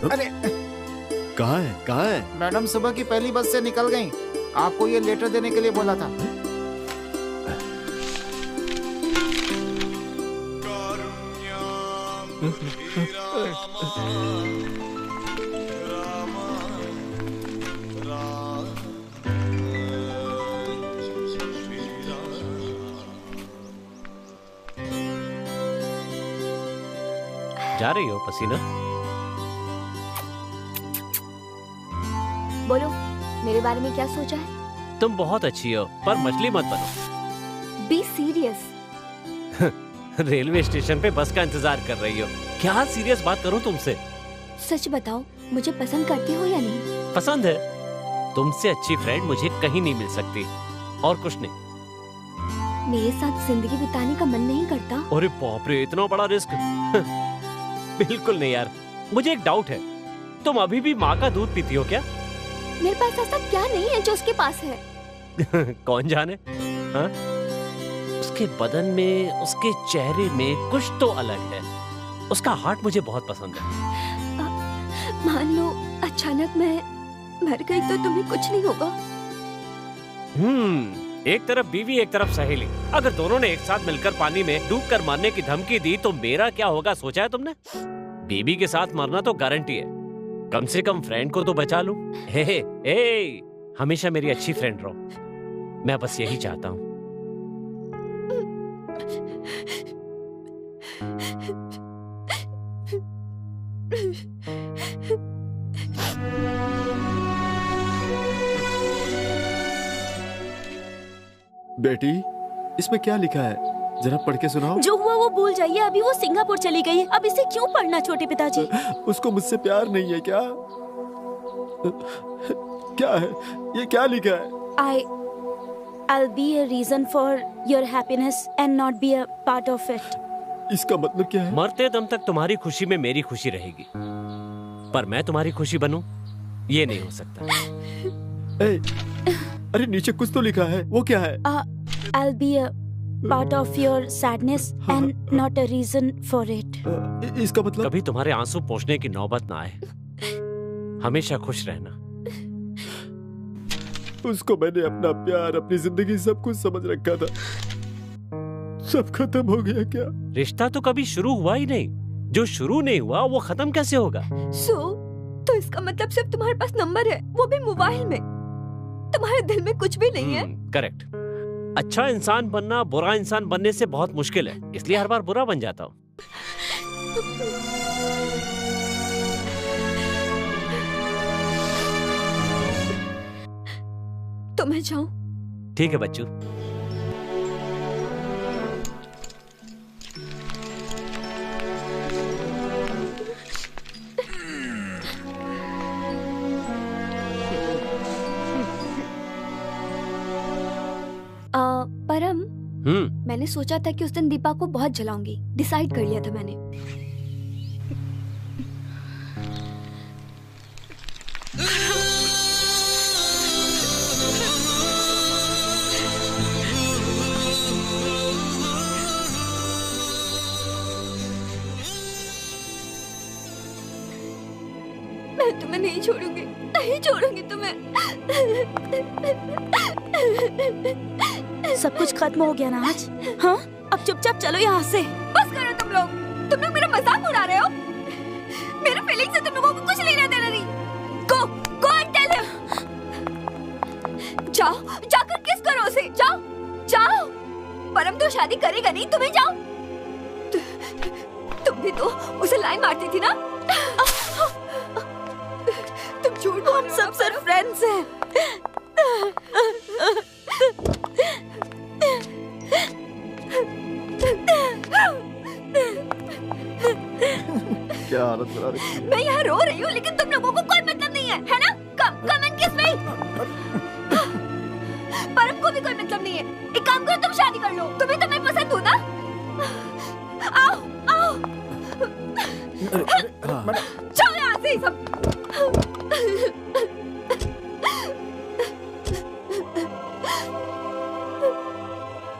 अरे कहाँ है, कहाँ है? मैडम सुबह की पहली बस से निकल गई। आपको ये लेटर देने के लिए बोला था। जा रही हो पसीना? बोलो, मेरे बारे में क्या सोचा है? तुम बहुत अच्छी हो, पर मछली मत बनो। Be serious. रेलवे स्टेशन पे बस का इंतजार कर रही हो। क्या सीरियस बात करूं तुमसे? सच बताओ, मुझे पसंद करते हो या नहीं? पसंद है। तुमसे अच्छी फ्रेंड मुझे कहीं नहीं मिल सकती। और कुछ नहीं। मेरे साथ जिंदगी बिताने का मन नहीं करता? अरे बाप रे, इतना बड़ा रिस्क। बिल्कुल नहीं यार। मुझे एक डाउट है, तुम अभी भी माँ का दूध पीती हो क्या? मेरे पास ऐसा क्या नहीं है जो उसके पास है? कौन जाने? हाँ? उसके बदन में, उसके चेहरे में कुछ तो अलग है। उसका हार्ट मुझे बहुत पसंद है। मान लो अचानक मैं मर गई तो तुम्हें कुछ नहीं होगा? एक तरफ बीवी, एक तरफ सहेली। अगर दोनों ने एक साथ मिलकर पानी में डूबकर मरने की धमकी दी तो मेरा क्या होगा, सोचा है तुमने? बीवी के साथ मरना तो गारंटी है। कम से कम फ्रेंड को तो बचा लूं। हे, हमेशा मेरी अच्छी फ्रेंड रहो। मैं बस यही चाहता हूँ। बेटी, इसमें क्या लिखा है? जरा पढ़ के सुनाओ। जो हुआ वो भूल जाइए। अभी वो सिंगापुर चली गई, अब इसे क्यों पढ़ना छोटे पिताजी? उसको मुझसे प्यार नहीं है क्या? क्या है ये? क्या लिखा है? I'll be a reason for your happiness and not be a part of it. इसका मतलब क्या है? मरते दम तक तुम्हारी खुशी में मेरी खुशी रहेगी, पर मैं तुम्हारी खुशी बनूं ये नहीं हो सकता। अरे नीचे कुछ तो लिखा है, वो क्या है? I'll be a part of your sadness and not a reason for it. इसका मतलब? कभी तुम्हारे आंसू पोंछने की नौबत ना आए, हमेशा खुश रहना। उसको मैंने अपना प्यार, अपनी जिंदगी सब कुछ समझ रखा था, सब खत्म हो गया क्या? रिश्ता तो कभी शुरू हुआ ही नहीं, जो शुरू नहीं हुआ वो खत्म कैसे होगा? तो इसका मतलब सिर्फ तुम्हारे पास नंबर है, वो भी मोबाइल में, तुम्हारे दिल में कुछ भी नहीं है। करेक्ट। अच्छा इंसान बनना बुरा इंसान बनने से बहुत मुश्किल है, इसलिए हर बार बुरा बन जाता हूँ। तो मैं जाऊं? ठीक है बच्चू। परम, मैंने सोचा था कि उस दिन दीपा को बहुत जलाऊंगी, डिसाइड कर लिया था मैंने। मैं तुम्हें नहीं छोड़ूंगी, नहीं छोड़ूंगी तुम्हें। सब कुछ खत्म हो गया ना आज? हाँ, अब चुपचाप चलो यहाँ से। बस करो तुम लोग मेरा मजाक उड़ा रहे हो। मेरे फीलिंग से तुम लोगों को कुछ लेना देना नहीं। Go and tell him. जाओ, जाकर किस करो उसे। जाओ जाओ। परम तो शादी करेगा नहीं, तुम्हें जाओ। तुम भी तो उसे लाइन मारती थी ना। तुम झूठ, हम सब सिर्फ फ्रेंड्स हैं। क्या हालत बना रखी है? मैं यहाँ रो रही हूँ, लेकिन तुम लोगों को कोई मतलब नहीं है ना? कम एंड किस मी। परम को भी कोई मतलब नहीं है। एक काम करो, तुम शादी कर लो। तुम्हें तो मैं पसंद हूँ ना। आओ आओ, चलो यहाँ से सब।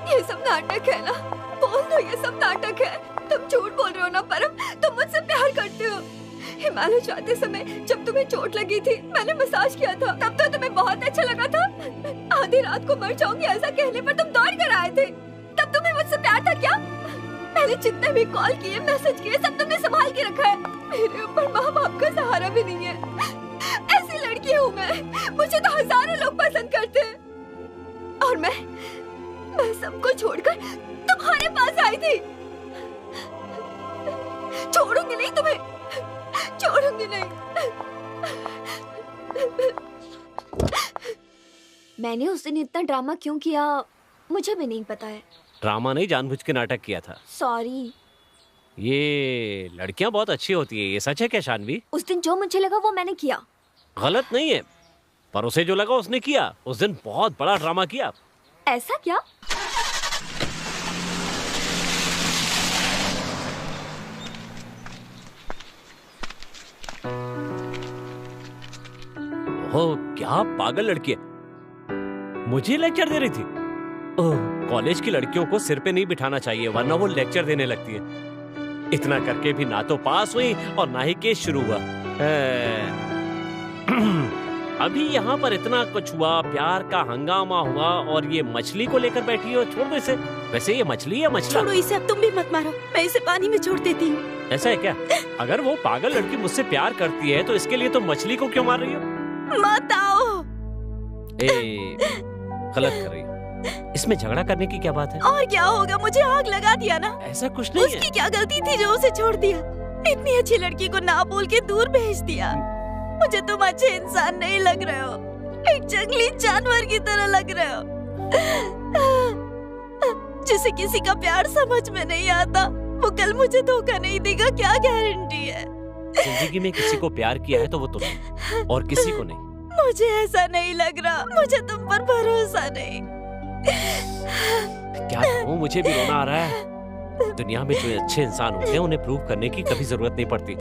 ये सब नाटक है ना? बोल दो ये सब नाटक है। तुम झूठ बोल रहे हो ना परम, तुम मुझसे प्यार करते हो। हिमालय जाते समय जब तुम्हें चोट लगी थी, मैंने मसाज किया था, तब तो तुम्हें बहुत अच्छा लगा था। आधी रात को मर जाऊंगी ऐसा कहने पर तुम दौड़ कर आए थे। तब तुम्हें मुझसे प्यार था क्या? मैंने जितने भी कॉल किए, मैसेज किए, सब तुमने संभाल के रखा है। मेरे ऊपर माँ बाप का सहारा भी नहीं है। ऐसी लड़की हूँ मैं, मुझे तो हजारों लोग पसंद करते हैं, और मैं सबको छोड़कर तुम्हारे पास आई थी। छोड़ूंगी नहीं तुम्हें, छोड़ूंगी नहीं। मैंने उस दिन इतना ड्रामा क्यों किया मुझे भी नहीं पता है। ड्रामा नहीं, जानबूझ के नाटक किया था। सॉरी। ये लड़कियां बहुत अच्छी होती है, ये सच है क्या शानवी? उस दिन जो मुझे लगा वो मैंने किया। गलत नहीं है, पर उसे जो लगा उसने किया। उस दिन बहुत बड़ा ड्रामा किया। ऐसा क्या? हो, क्या पागल लड़की है, मुझे लेक्चर दे रही थी। ओह, कॉलेज की लड़कियों को सिर पे नहीं बिठाना चाहिए, वरना वो लेक्चर देने लगती है। इतना करके भी ना तो पास हुई और ना ही केस शुरू हुआ। अभी यहाँ पर इतना कुछ हुआ, प्यार का हंगामा हुआ, और ये मछली को लेकर बैठी हो। छोड़ दो इसे। वैसे ये मछली है मछला। छोड़ो इसे, अब तुम भी मत मारो, मैं इसे पानी में छोड़ देती हूँ। ऐसा है क्या? अगर वो पागल लड़की मुझसे प्यार करती है तो इसके लिए तुम मछली को क्यों मार रही हो? मत आओ। गलत कर रही हो। इसमें झगड़ा करने की क्या बात है? और क्या होगा, मुझे आग लगा दिया ना। ऐसा कुछ नहीं है। उसकी क्या गलती थी जो उसे छोड़ दिया? इतनी अच्छी लड़की को ना बोल के दूर भेज दिया। मुझे तुम अच्छे इंसान नहीं लग रहे हो, एक जंगली जानवर की तरह लग रहे हो, जिसे किसी का प्यार समझ में नहीं आता। वो कल मुझे धोखा नहीं देगा, क्या गारंटी है? जिंदगी में किसी को प्यार किया है तो वो तुम्हें, और किसी को नहीं। मुझे ऐसा नहीं लग रहा, मुझे तुम पर भरोसा नहीं। क्या कहूँ, मुझे भी रोना आ रहा है। दुनिया में जो अच्छे इंसान होते हैं उन्हें प्रूव करने की कभी जरूरत नहीं पड़ती।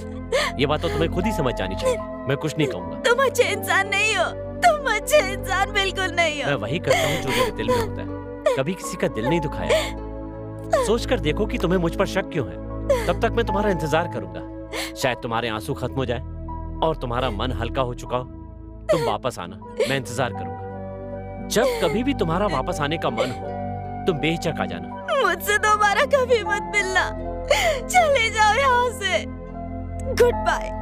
ये बात तो तुम्हें खुद ही समझ जानी चाहिए। मैं कुछ नहीं कहूँगा। तुम अच्छे इंसान नहीं हो, तुम अच्छे इंसान बिल्कुल नहीं हो। मैं वही करता हूँ जो मेरे दिल में होता है। कभी किसी का दिल नहीं दुखाया। सोच कर देखो कि तुम्हें मुझ पर शक क्यों है। तब तक मैं तुम्हारा इंतजार करूंगा। शायद तुम्हारे आंसू खत्म हो जाए और तुम्हारा मन हल्का हो चुका हो। तुम वापस आना, मैं इंतजार करूंगा। जब कभी भी तुम्हारा वापस आने का मन हो, तुम बेहिचक आ जाना। मुझसे दोबारा कभी मत मिलना। चले जाओ यहाँ से। Goodbye.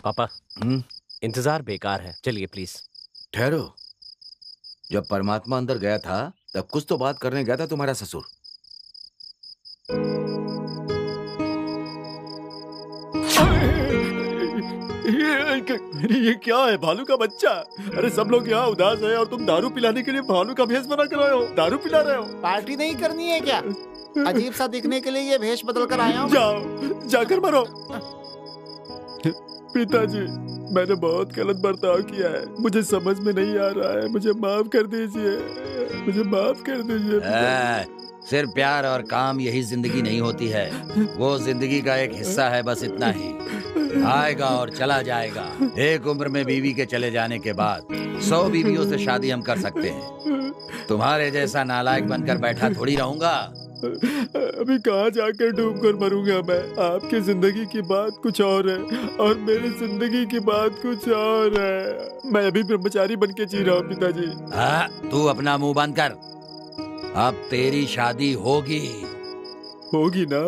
पापा, इंतजार बेकार है, चलिए प्लीज। ठहरो, जब परमात्मा अंदर गया था तब कुछ तो बात करने गया था तुम्हारा ससुर। ये क्या है? भालू का बच्चा? अरे सब लोग यहाँ उदास है और तुम दारू पिलाने के लिए भालू का भेष बना कर आए हो। दारू पिला रहे हो? पार्टी नहीं करनी है क्या? अजीब सा दिखने के लिए ये भेष बदल कर आया हूँ। जाओ, जाकर मरो। पिताजी, मैंने बहुत गलत बर्ताव किया है, मुझे समझ में नहीं आ रहा है, मुझे माफ कर दीजिए, मुझे माफ कर दीजिए। सिर्फ प्यार और काम यही जिंदगी नहीं होती है, वो जिंदगी का एक हिस्सा है, बस इतना ही। आएगा और चला जाएगा। एक उम्र में बीवी के चले जाने के बाद 100 बीवियों से शादी हम कर सकते हैं। तुम्हारे जैसा नालायक बनकर बैठा थोड़ी रहूंगा। अभी कहाँ जाकर डूब कर मरूंगा मैं? आपकी जिंदगी की बात कुछ और है और मेरी जिंदगी की बात कुछ और है। मैं अभी ब्रह्मचारी बन के जी रहा हूँ पिताजी। हाँ, तू अपना मुंह बंद कर। अब तेरी शादी होगी। होगी ना?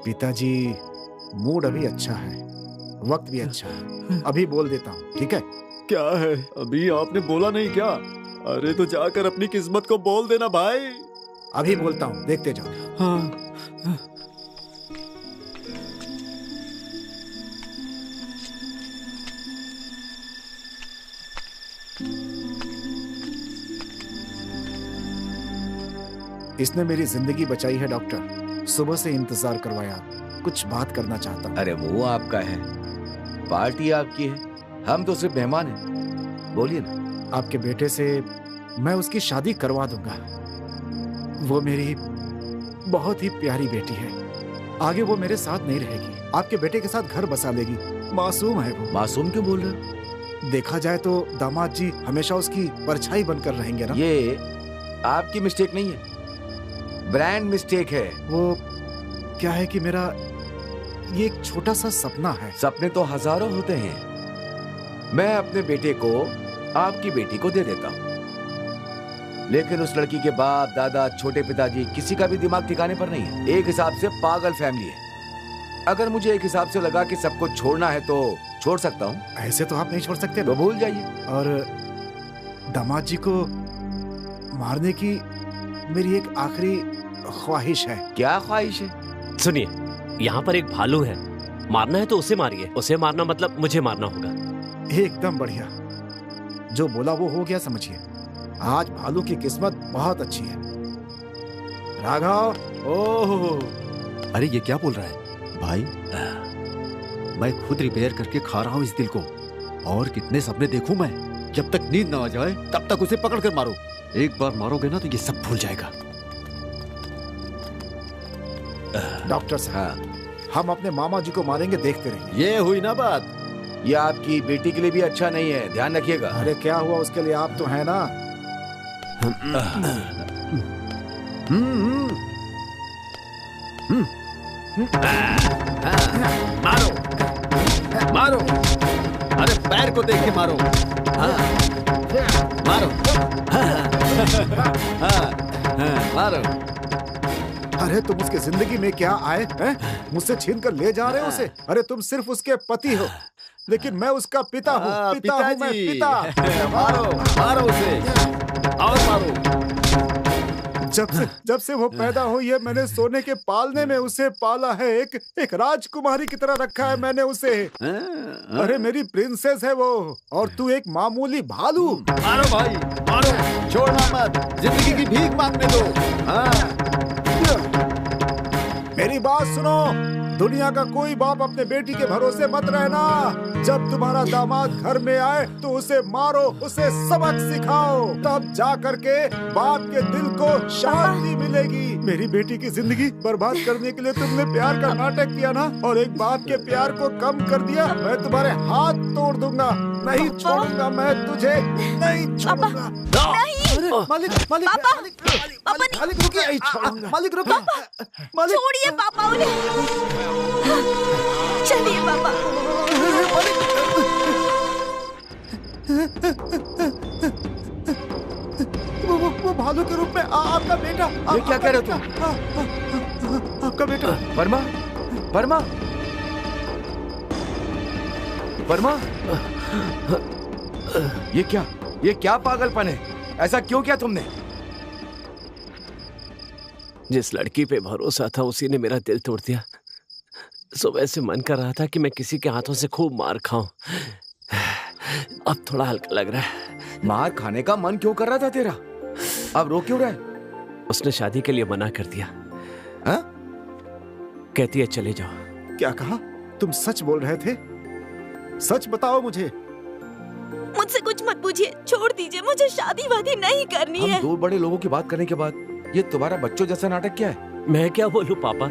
पिताजी, मूड अभी अच्छा है, वक्त भी अच्छा है, अभी बोल देता हूँ, ठीक है? क्या है? अभी आपने बोला नहीं क्या? अरे तो जाकर अपनी किस्मत को बोल देना भाई। अभी बोलता हूँ, देखते जाओ। हाँ। इसने मेरी जिंदगी बचाई है डॉक्टर। सुबह से इंतजार करवाया, कुछ बात करना चाहता हूँ। अरे मुंह आपका है, पार्टी आपकी है, हम तो सिर्फ मेहमान हैं। बोलिए ना। आपके बेटे से मैं उसकी शादी करवा दूंगा। वो मेरी बहुत ही प्यारी बेटी है। आगे वो मेरे साथ नहीं रहेगी, आपके बेटे के साथ घर बसा लेगी। मासूम है वो। मासूम क्यों बोल रहे? देखा जाए तो दामाद जी हमेशा उसकी परछाई बनकर रहेंगे ना। ये आपकी मिस्टेक नहीं है, ब्रांड मिस्टेक है। वो क्या है कि मेरा ये एक छोटा सा सपना है। सपने तो हजारों होते हैं। मैं अपने बेटे को आपकी बेटी को दे देता हूँ, लेकिन उस लड़की के बाप दादा छोटे पिताजी किसी का भी दिमाग ठिकाने पर नहीं है। एक हिसाब से पागल फैमिली है। अगर मुझे एक हिसाब से लगा कि सबको छोड़ना है तो छोड़ सकता हूँ। ऐसे तो आप नहीं छोड़ सकते। तो भूल जाइए। और दामाद जी को मारने की मेरी एक आखिरी ख्वाहिश है। क्या ख्वाहिश है? सुनिए, यहाँ पर एक भालू है, मारना है तो उसे मारिए। उसे मारना मतलब मुझे मारना होगा। एकदम बढ़िया, जो बोला वो हो गया समझिए। आज भालू की किस्मत बहुत अच्छी है। राघव। ओह, अरे ये क्या बोल रहा है भाई? मैं खुद रिपेयर करके खा रहा हूँ इस दिल को, और कितने सपने देखूं मैं। जब तक नींद ना आ जाए तब तक उसे पकड़ कर मारो। एक बार मारोगे ना तो ये सब भूल जाएगा। डॉक्टर साहब, हम अपने मामा जी को मारेंगे, देखते रहिए। ये हुई ना बात। ये आपकी बेटी के लिए भी अच्छा नहीं है, ध्यान रखिएगा। अरे क्या हुआ, उसके लिए आप तो हैं ना। मारो मारो, अरे पैर को देख के मारो। मारो मारो। अरे तुम उसकी जिंदगी में क्या आए हैं? मुझसे छीन कर ले जा रहे हो उसे। अरे तुम सिर्फ उसके पति हो। लेकिन मैं उसका पिता हूँ। पिता हूँ मैं, पिताजी। पिता। मारो मारो उसे और मारो। जब से वो पैदा हुई है मैंने सोने के पालने में उसे पाला है। एक राजकुमारी की तरह रखा है मैंने उसे। अरे मेरी प्रिंसेस है वो, और तू एक मामूली भालू। मारो भाई मारो, छोड़ना मत, जिंदगी की भीख मांगने दो। मेरी बात सुनो, दुनिया का कोई बाप अपने बेटी के भरोसे मत रहना। जब तुम्हारा दामाद घर में आए तो उसे मारो, उसे सबक सिखाओ, तब जा करके बाप के दिल को शांति मिलेगी। मेरी बेटी की जिंदगी बर्बाद करने के लिए तुमने प्यार का नाटक किया ना, और एक बाप के प्यार को कम कर दिया। मैं तुम्हारे हाथ तोड़ दूंगा, नहीं छोड़ूंगा मैं तुझे, नहीं छोड़ूंगा। मालिक मालिक मालिक रुकिए, मालिक रुको, मालिक छोड़िए पापा उन्हें। चलिए पापा। वो भालू के रूप में आपका बेटा। ये क्या कह रहे हो तुम? आपका बेटा वर्मा, वर्मा, वर्मा, ये क्या पागलपन है? ऐसा क्यों किया तुमने? जिस लड़की पे भरोसा था उसी ने मेरा दिल तोड़ दिया। सुबह से मन कर रहा था कि मैं किसी के हाथों से खूब मार खाऊं। अब थोड़ा हल्का लग रहा है। मार खाने का मन क्यों कर रहा था तेरा? अब रो क्यों रहा है? उसने शादी के लिए मना कर दिया। हा? कहती है चले जाओ। क्या कहा? तुम सच बोल रहे थे? सच बताओ मुझे। मुझसे कुछ मत पूछिए, छोड़ दीजिए, मुझे शादी वादी नहीं करनी है। हम दो बड़े लोगों की बात करने के बाद ये तुम्हारा बच्चों जैसा नाटक क्या है? मैं क्या बोलूं पापा,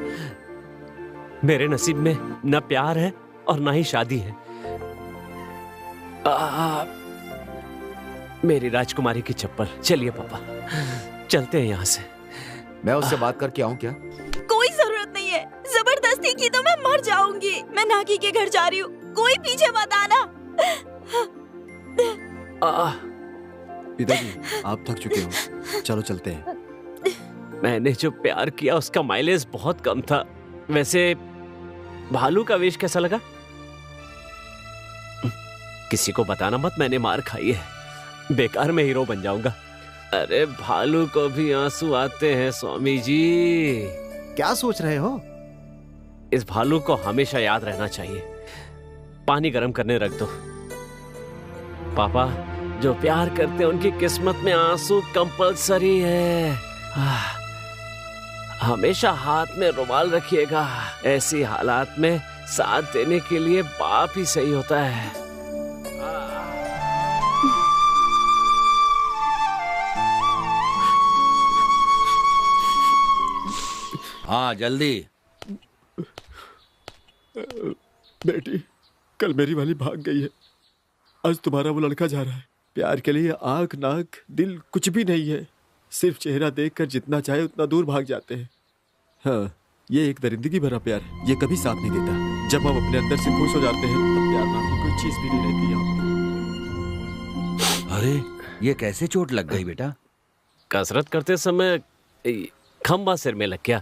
मेरे नसीब में न प्यार है और ना ही शादी है। मेरी राजकुमारी की चप्पल। चलिए पापा, चलते हैं यहाँ से। मैं उससे बात करके आऊं क्या? कोई जरूरत नहीं है, जबरदस्ती की तो मैं मर जाऊंगी। मैं नागी के घर जा रही हूँ, कोई पीछे मत आना। पिताजी आप थक चुके हो, चलो चलते हैं। मैंने जो प्यार किया उसका माइलेज बहुत कम था। वैसे भालू का वेश कैसा लगा? किसी को बताना मत, मैंने मार खाई है। बेकार में हीरो बन जाऊंगा। अरे भालू को भी आंसू आते हैं स्वामी जी। क्या सोच रहे हो? इस भालू को हमेशा याद रहना चाहिए। पानी गर्म करने रख दो। पापा, जो प्यार करते हैं उनकी किस्मत में आंसू कंपलसरी है। हमेशा हाथ में रुमाल रखिएगा। ऐसी हालात में साथ देने के लिए बाप ही सही होता है। हाँ जल्दी। बेटी, कल मेरी वाली भाग गई है, आज तुम्हारा वो लड़का जा रहा है। प्यार के लिए आंख नाक दिल कुछ भी नहीं है, सिर्फ चेहरा देखकर जितना चाहे उतना दूर भाग जाते हैं। हाँ, ये एक दरिंदगी भरा प्यार है, ये कभी साथ नहीं देता। जब हम अपने अंदर से खुश हो जाते हैं तब प्यार नाम की कोई चीज भी नहीं रहती यहाँ पर। अरे ये कैसे चोट लग गई बेटा? कसरत करते समय खंबा सिर में लग गया,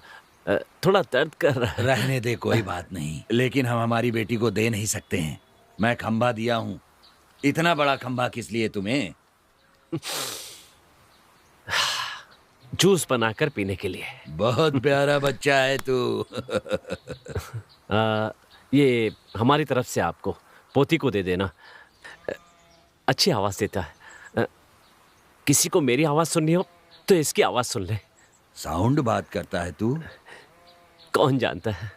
थोड़ा दर्द कर रहा है। रहने दे, कोई बात नहीं, लेकिन हम हमारी बेटी को दे नहीं सकते हैं। मैं खंबा दिया हूँ, इतना बड़ा खंबा किस लिए तुम्हें? जूस बनाकर पीने के लिए। बहुत प्यारा बच्चा है तू। ये हमारी तरफ से आपको, पोती को दे देना। अच्छी आवाज देता है। किसी को मेरी आवाज सुननी हो तो इसकी आवाज सुन ले। साउंड बात करता है तू? कौन जानता है।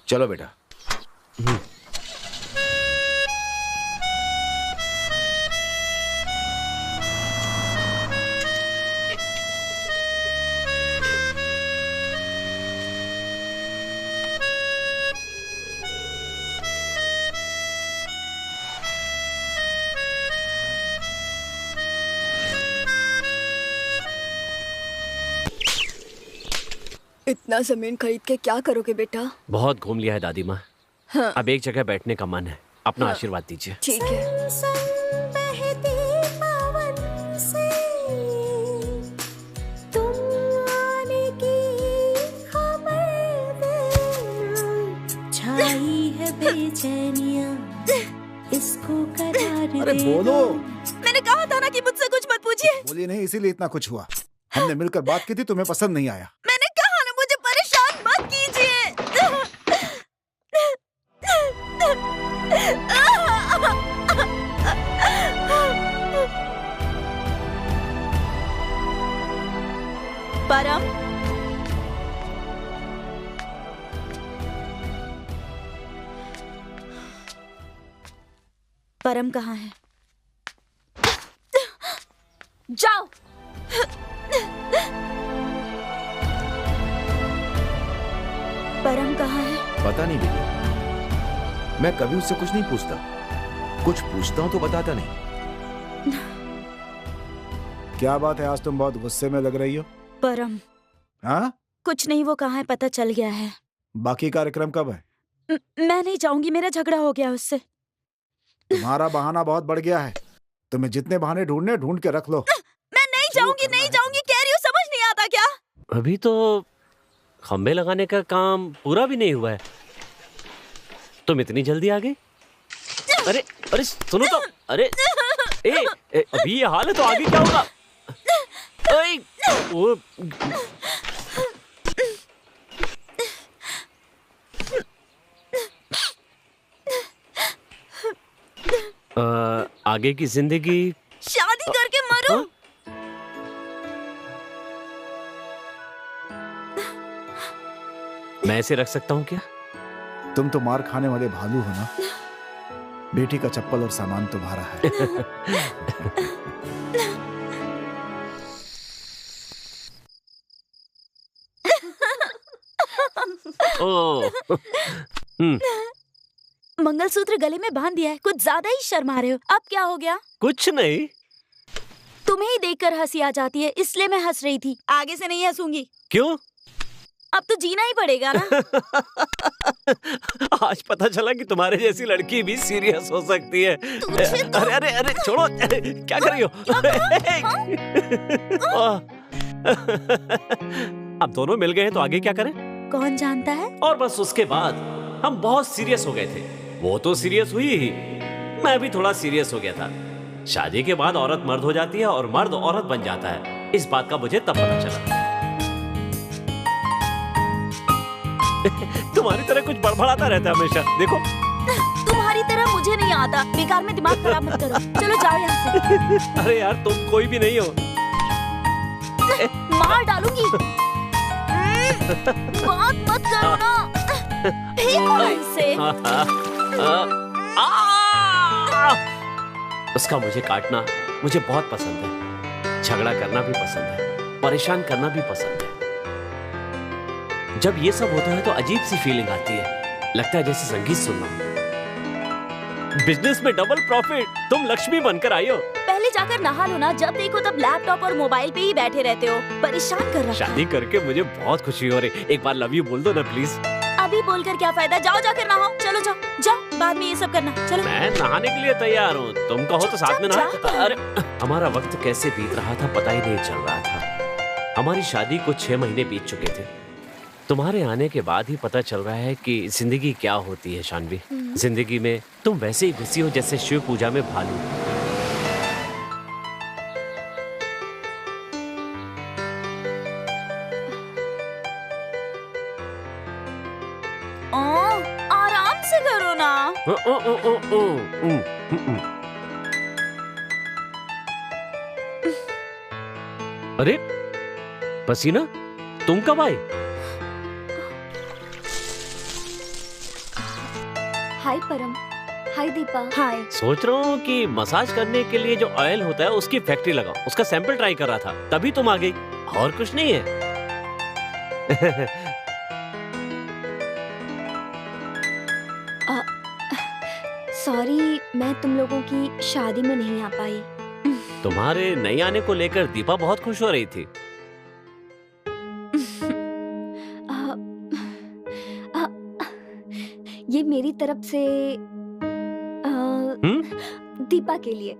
चलो बेटा। इतना जमीन खरीद के क्या करोगे बेटा? बहुत घूम लिया है दादी माँ। हाँ। अब एक जगह बैठने का मन है। अपना आशीर्वाद दीजिए। ठीक है। आई है बेचैनियां, इसको करार अरे दे बोलो। दो। मैंने कहा था ना कि मुझसे कुछ मत पूछिए। बोली नहीं, इसीलिए इतना कुछ हुआ। हमने मिलकर बात की थी, तुम्हें पसंद नहीं आया। मैंने कहा ना, मुझे परेशान मत कीजिए। परम, परम कहाँ है? जाओ। परम कहाँ है? पता नहीं बेटी, मैं कभी उससे कुछ नहीं पूछता। कुछ पूछता हूं तो बताता नहीं। क्या बात है, आज तुम बहुत गुस्से में लग रही हो? परम, हाँ? कुछ नहीं, वो कहाँ है पता चल गया है। बाकी कार्यक्रम कब है? मैं नहीं जाऊंगी, मेरा झगड़ा हो गया उससे। तुम्हारा बहाना बहुत बढ़ गया है। तुम्हें जितने बहाने ढूंढने ढूंढ के रख लो। मैं नहीं जाऊंगी, नहीं जाऊंगी, कह रही हूँ, समझ नहीं आता क्या? अभी तो खंबे लगाने का काम पूरा भी नहीं हुआ है, तुम इतनी जल्दी आ गई? अरे अरे सुनो तो, अरे अभी ये हाल है तो आगे क्या होगा? वो आगे की जिंदगी शादी करके मरूं? मैं इसे रख सकता हूँ क्या? तुम तो मार खाने वाले भालू हो ना। बेटी का चप्पल और सामान तुम्हारा है। मंगलसूत्र गले में बांध दिया है, कुछ ज्यादा ही शर्मा रहे हो। अब क्या हो गया? कुछ नहीं, तुम्हें ही देखकर हंसी आ जाती है, इसलिए मैं हंस रही थी। आगे से नहीं हंसूंगी। क्यों? अब तो जीना ही पड़ेगा ना। आज पता चला कि तुम्हारे जैसी लड़की भी सीरियस हो सकती है। अरे अरे अरे छोड़ो, क्या कर रही हो? अब दोनों मिल गए हैं तो आगे क्या करें? कौन जानता है। और बस उसके बाद हम बहुत सीरियस हो गए थे। वो तो सीरियस हुई ही, मैं भी थोड़ा सीरियस हो गया था। शादी के बाद औरत मर्द हो जाती है और मर्द औरत बन जाता है, इस बात का मुझे तब पता चला। तुम्हारी तरह कुछ बड़बड़ाता रहता है हमेशा, देखो। तुम्हारी तरह मुझे नहीं आता, बेकार में दिमाग खराब मत करो। चलो जाओ यहाँ से। अरे यार तुम कोई भी नहीं हो। मार डालूंगी। बात मत करो ना। फेंको इसे। उसका मुझे काटना मुझे बहुत पसंद है, झगड़ा करना भी पसंद है, परेशान करना भी पसंद है। जब ये सब होता है तो अजीब सी फीलिंग आती है, लगता है जैसे संगीत सुन रहा हूं। बिजनेस में डबल प्रॉफिट, तुम लक्ष्मी बनकर आई हो। पहले जाकर नहा लो ना, जब देखो तब लैपटॉप और मोबाइल पे ही बैठे रहते हो, परेशान कर रखा है। शादी करके मुझे बहुत खुशी हो रही, एक बार लव यू बोल दो ना प्लीज। अभी बोलकर क्या फायदा, जाओ जाकर नहाओ। चलो जाओ जाओ, बाद में ये सब करना। चलो। मैं नहाने के लिए तैयार हूँ, तुम कहो तो साथ में नहा। अरे हमारा वक्त कैसे बीत रहा था पता ही नहीं चल रहा था। हमारी शादी को 6 महीने बीत चुके थे। तुम्हारे आने के बाद ही पता चल रहा है कि जिंदगी क्या होती है शानवी। जिंदगी में तुम वैसे ही घुसी हो जैसे शिव पूजा में भालू। आराम से करो ना। अरे पसीना, तुम कब आए? हाय परम। हाय दीपा। हाय। सोच रहा हूँ कि मसाज करने के लिए जो ऑयल होता है उसकी फैक्ट्री लगाओ, उसका सैंपल ट्राई कर रहा था, तभी तुम आ गई, और कुछ नहीं है। सॉरी, मैं तुम लोगों की शादी में नहीं आ पाई। तुम्हारे नहीं आने को लेकर दीपा बहुत खुश हो रही थी। ये मेरी तरफ से दीपा के लिए।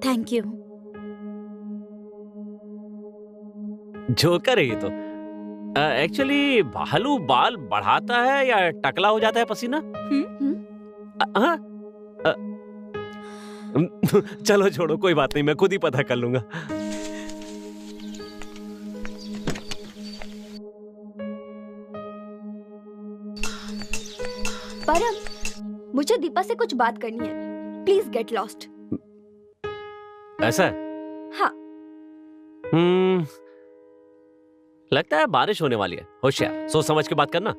Thank you. जोकर है ये तो। एक्चुअली भालू बाल बढ़ाता है या टकला हो जाता है पसीना? हाँ? चलो छोड़ो, कोई बात नहीं, मैं खुद ही पता कर लूंगा। परम, मुझे दीपा से कुछ बात करनी है। Please get lost. ऐसा है? हाँ। लगता है बारिश होने वाली है। होशियार, सोच समझ के बात करना।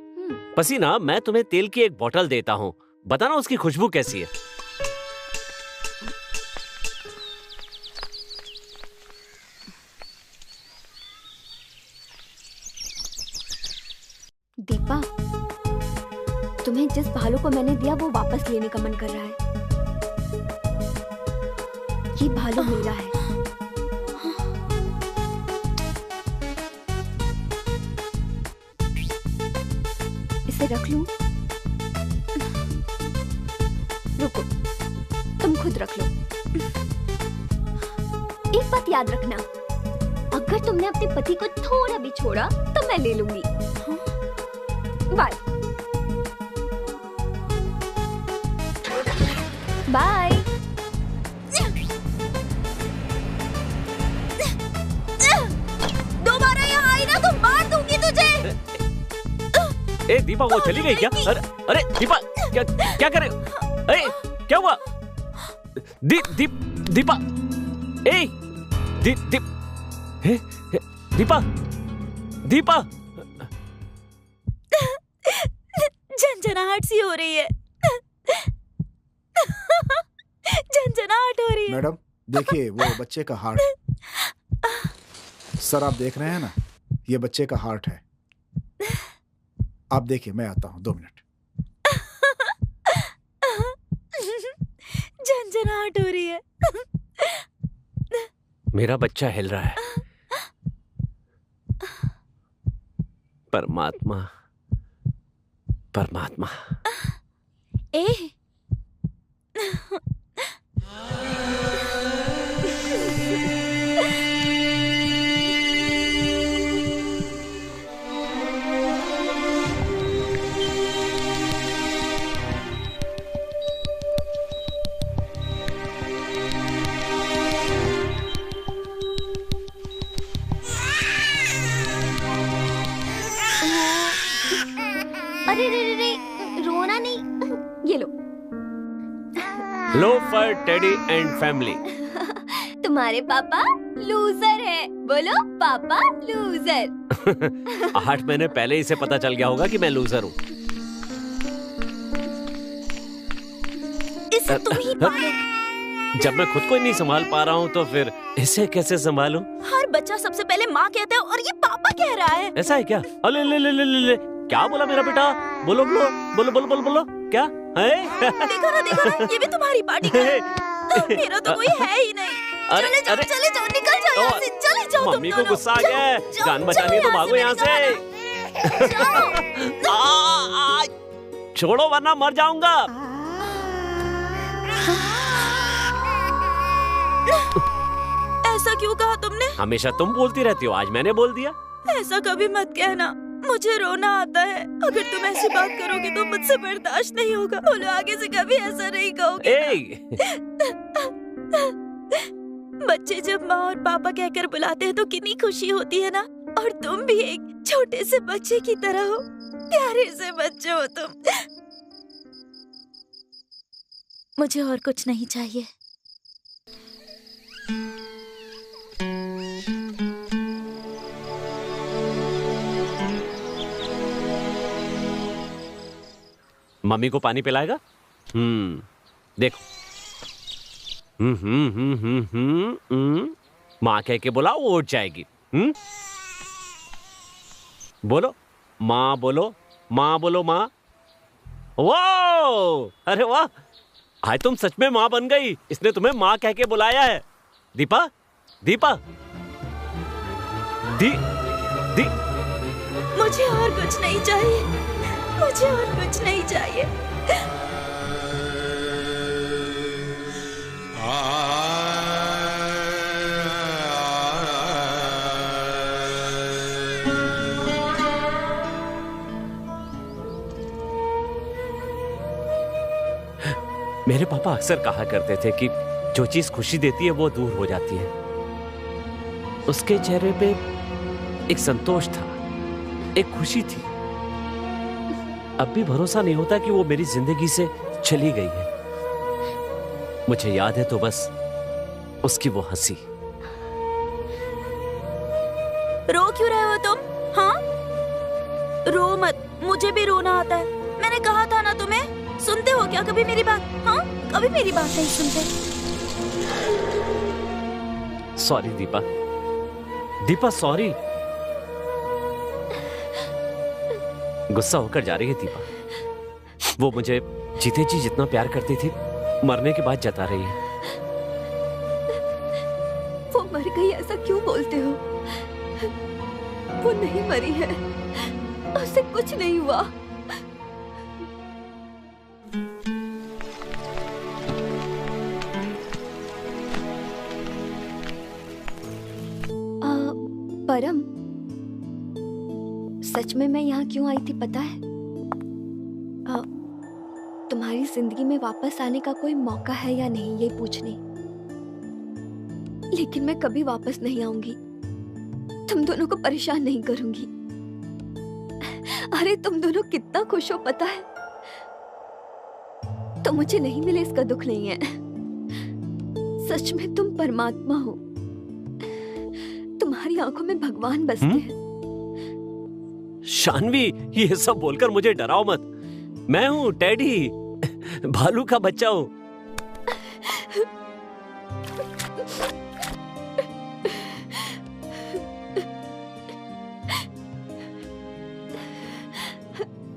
पसीना, मैं तुम्हें तेल की एक बोतल देता हूँ, बताना उसकी खुशबू कैसी है। दीपा, तुम्हें जिस भालू को मैंने दिया वो वापस लेने का मन कर रहा है। ये भालू मेरा है। इसे रख लूं? रुको, तुम खुद रख लो। एक बात याद रखना, अगर तुमने अपने पति को थोड़ा भी छोड़ा तो मैं ले लूंगी। Bye bye. दोबारा यहाँ आई ना तो मार दूंगी तुझे। ए दीपा, वो चली गई क्या? अरे दीपा, क्या करे? अरे क्या हुआ? दीपा, ए दीपा, दीपा, झंझनाहट सी हो रही है। झंझनाहट हो रही है। मैडम देखिए, वो बच्चे का हार्ट। सर आप देख रहे हैं ना, ये बच्चे का हार्ट है। आप देखिए, मैं आता हूँ 2 मिनट। झंझनाहट हो रही है। मेरा बच्चा हिल रहा है। परमात्मा, परमात्मा। ए अरे रे रे रे, रोना नहीं। ये लो। Loafer, Teddy and family. तुम्हारे पापा लूजर है। बोलो पापा लूजर। 8 महीने पहले इसे पता चल गया होगा कि मैं लूजर हूँ। इसे तुम ही पालो। जब मैं खुद को ही नहीं संभाल पा रहा हूँ तो फिर इसे कैसे संभालूं? हर बच्चा सबसे पहले माँ कहता है और ये पापा कह रहा है। ऐसा है क्या? अले ले ले ले ले ले। क्या बोला मेरा बेटा? बोलो बोलो बोलो बोलो बोलो बोलो। क्या है? देखो ना, ये भी तुम्हारी पार्टी का है। मेरा तो कोई है ही नहीं। चले जाओ, चले जाओ, निकल जाओ यहाँ से, चले जाओ। मम्मी को गुस्सा आ गया है। जान बचानी है तो भागो यहाँ से। छोड़ो वरना मर जाऊंगा। ऐसा क्यों कहा तुमने? हमेशा तुम बोलती रहती हो, आज मैंने बोल दिया। ऐसा कभी मत कहना, मुझे रोना आता है। अगर तुम ऐसी बात करोगे तो मुझसे बर्दाश्त नहीं होगा। बोलो आगे से कभी ऐसा नहीं कहोगे। बच्चे जब माँ और पापा कहकर बुलाते हैं तो कितनी खुशी होती है ना। और तुम भी एक छोटे से बच्चे की तरह हो, प्यारे से बच्चे हो तुम। मुझे और कुछ नहीं चाहिए। मम्मी को पानी पिलाएगा? देखो। माँ कह के बुलाओ, वो उठ जाएगी। बोलो माँ, बोलो माँ, बोलो माँ। वाह, अरे वाह, आज तुम सच में माँ बन गई। इसने तुम्हें माँ कह के बुलाया है। दीपा, दीपा, मुझे और कुछ नहीं चाहिए, मुझे और कुछ नहीं चाहिए। मेरे पापा अक्सर कहा करते थे कि जो चीज खुशी देती है वो दूर हो जाती है। उसके चेहरे पे एक संतोष था, एक खुशी थी। अब भी भरोसा नहीं होता कि वो मेरी जिंदगी से चली गई है। मुझे याद है तो बस उसकी वो हंसी। रो क्यों रहे हो तुम? हाँ, रो मत, मुझे भी रोना आता है। मैंने कहा था ना तुम्हें। सुनते हो क्या कभी मेरी बात? हाँ, कभी मेरी बात नहीं सुनते। Sorry Deepa, Deepa sorry. गुस्सा होकर जा रही है दीपा। वो मुझे जीते जी जितना प्यार करती थी, मरने के बाद जता रही है। वो मर गई ऐसा क्यों बोलते हो? वो नहीं मरी है, उससे कुछ नहीं हुआ। परम, सच में मैं यहाँ क्यों आई थी पता है? तुम्हारी जिंदगी में वापस आने का कोई मौका है या नहीं ये पूछने। लेकिन मैं कभी वापस नहीं आऊंगी। तुम दोनों को परेशान नहीं करूंगी। अरे तुम दोनों कितना खुश हो पता है? तो मुझे नहीं मिले इसका दुख नहीं है। सच में तुम परमात्मा हो। तुम्हारी आंखों में भगवान बसते हैं। शानवी, ये सब बोलकर मुझे डराओ मत। मैं हूँ टेडी, भालू का बच्चा हूँ।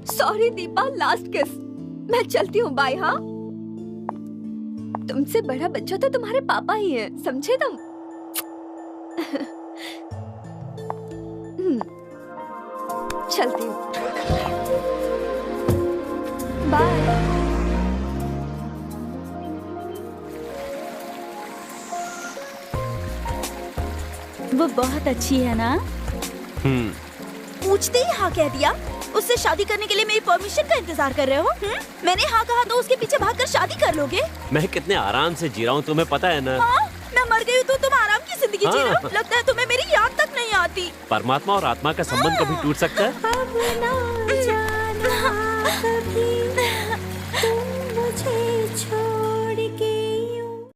सॉरी दीपा, लास्ट किस। मैं चलती हूँ, बाय। हाँ, तुमसे बड़ा बच्चा तो तुम्हारे पापा ही है, समझे तुम? चलती हूँ, बाय। वो बहुत अच्छी है ना? पूछते ही हाँ कह दिया। उससे शादी करने के लिए मेरी परमिशन का इंतजार कर रहे हो? मैंने हाँ कहा तो उसके पीछे भागकर शादी कर लोगे? मैं कितने आराम से जी रहा हूँ, तुम्हें पता है ना? हाँ, मैं मर गई हूँ तो तुम आराम की जिंदगी जी रहे हो। लगता है तुम्हें मेरी याद तक नहीं आती। परमात्मा और आत्मा का संबंध कभी टूट सकता है? अब ना जाना कभी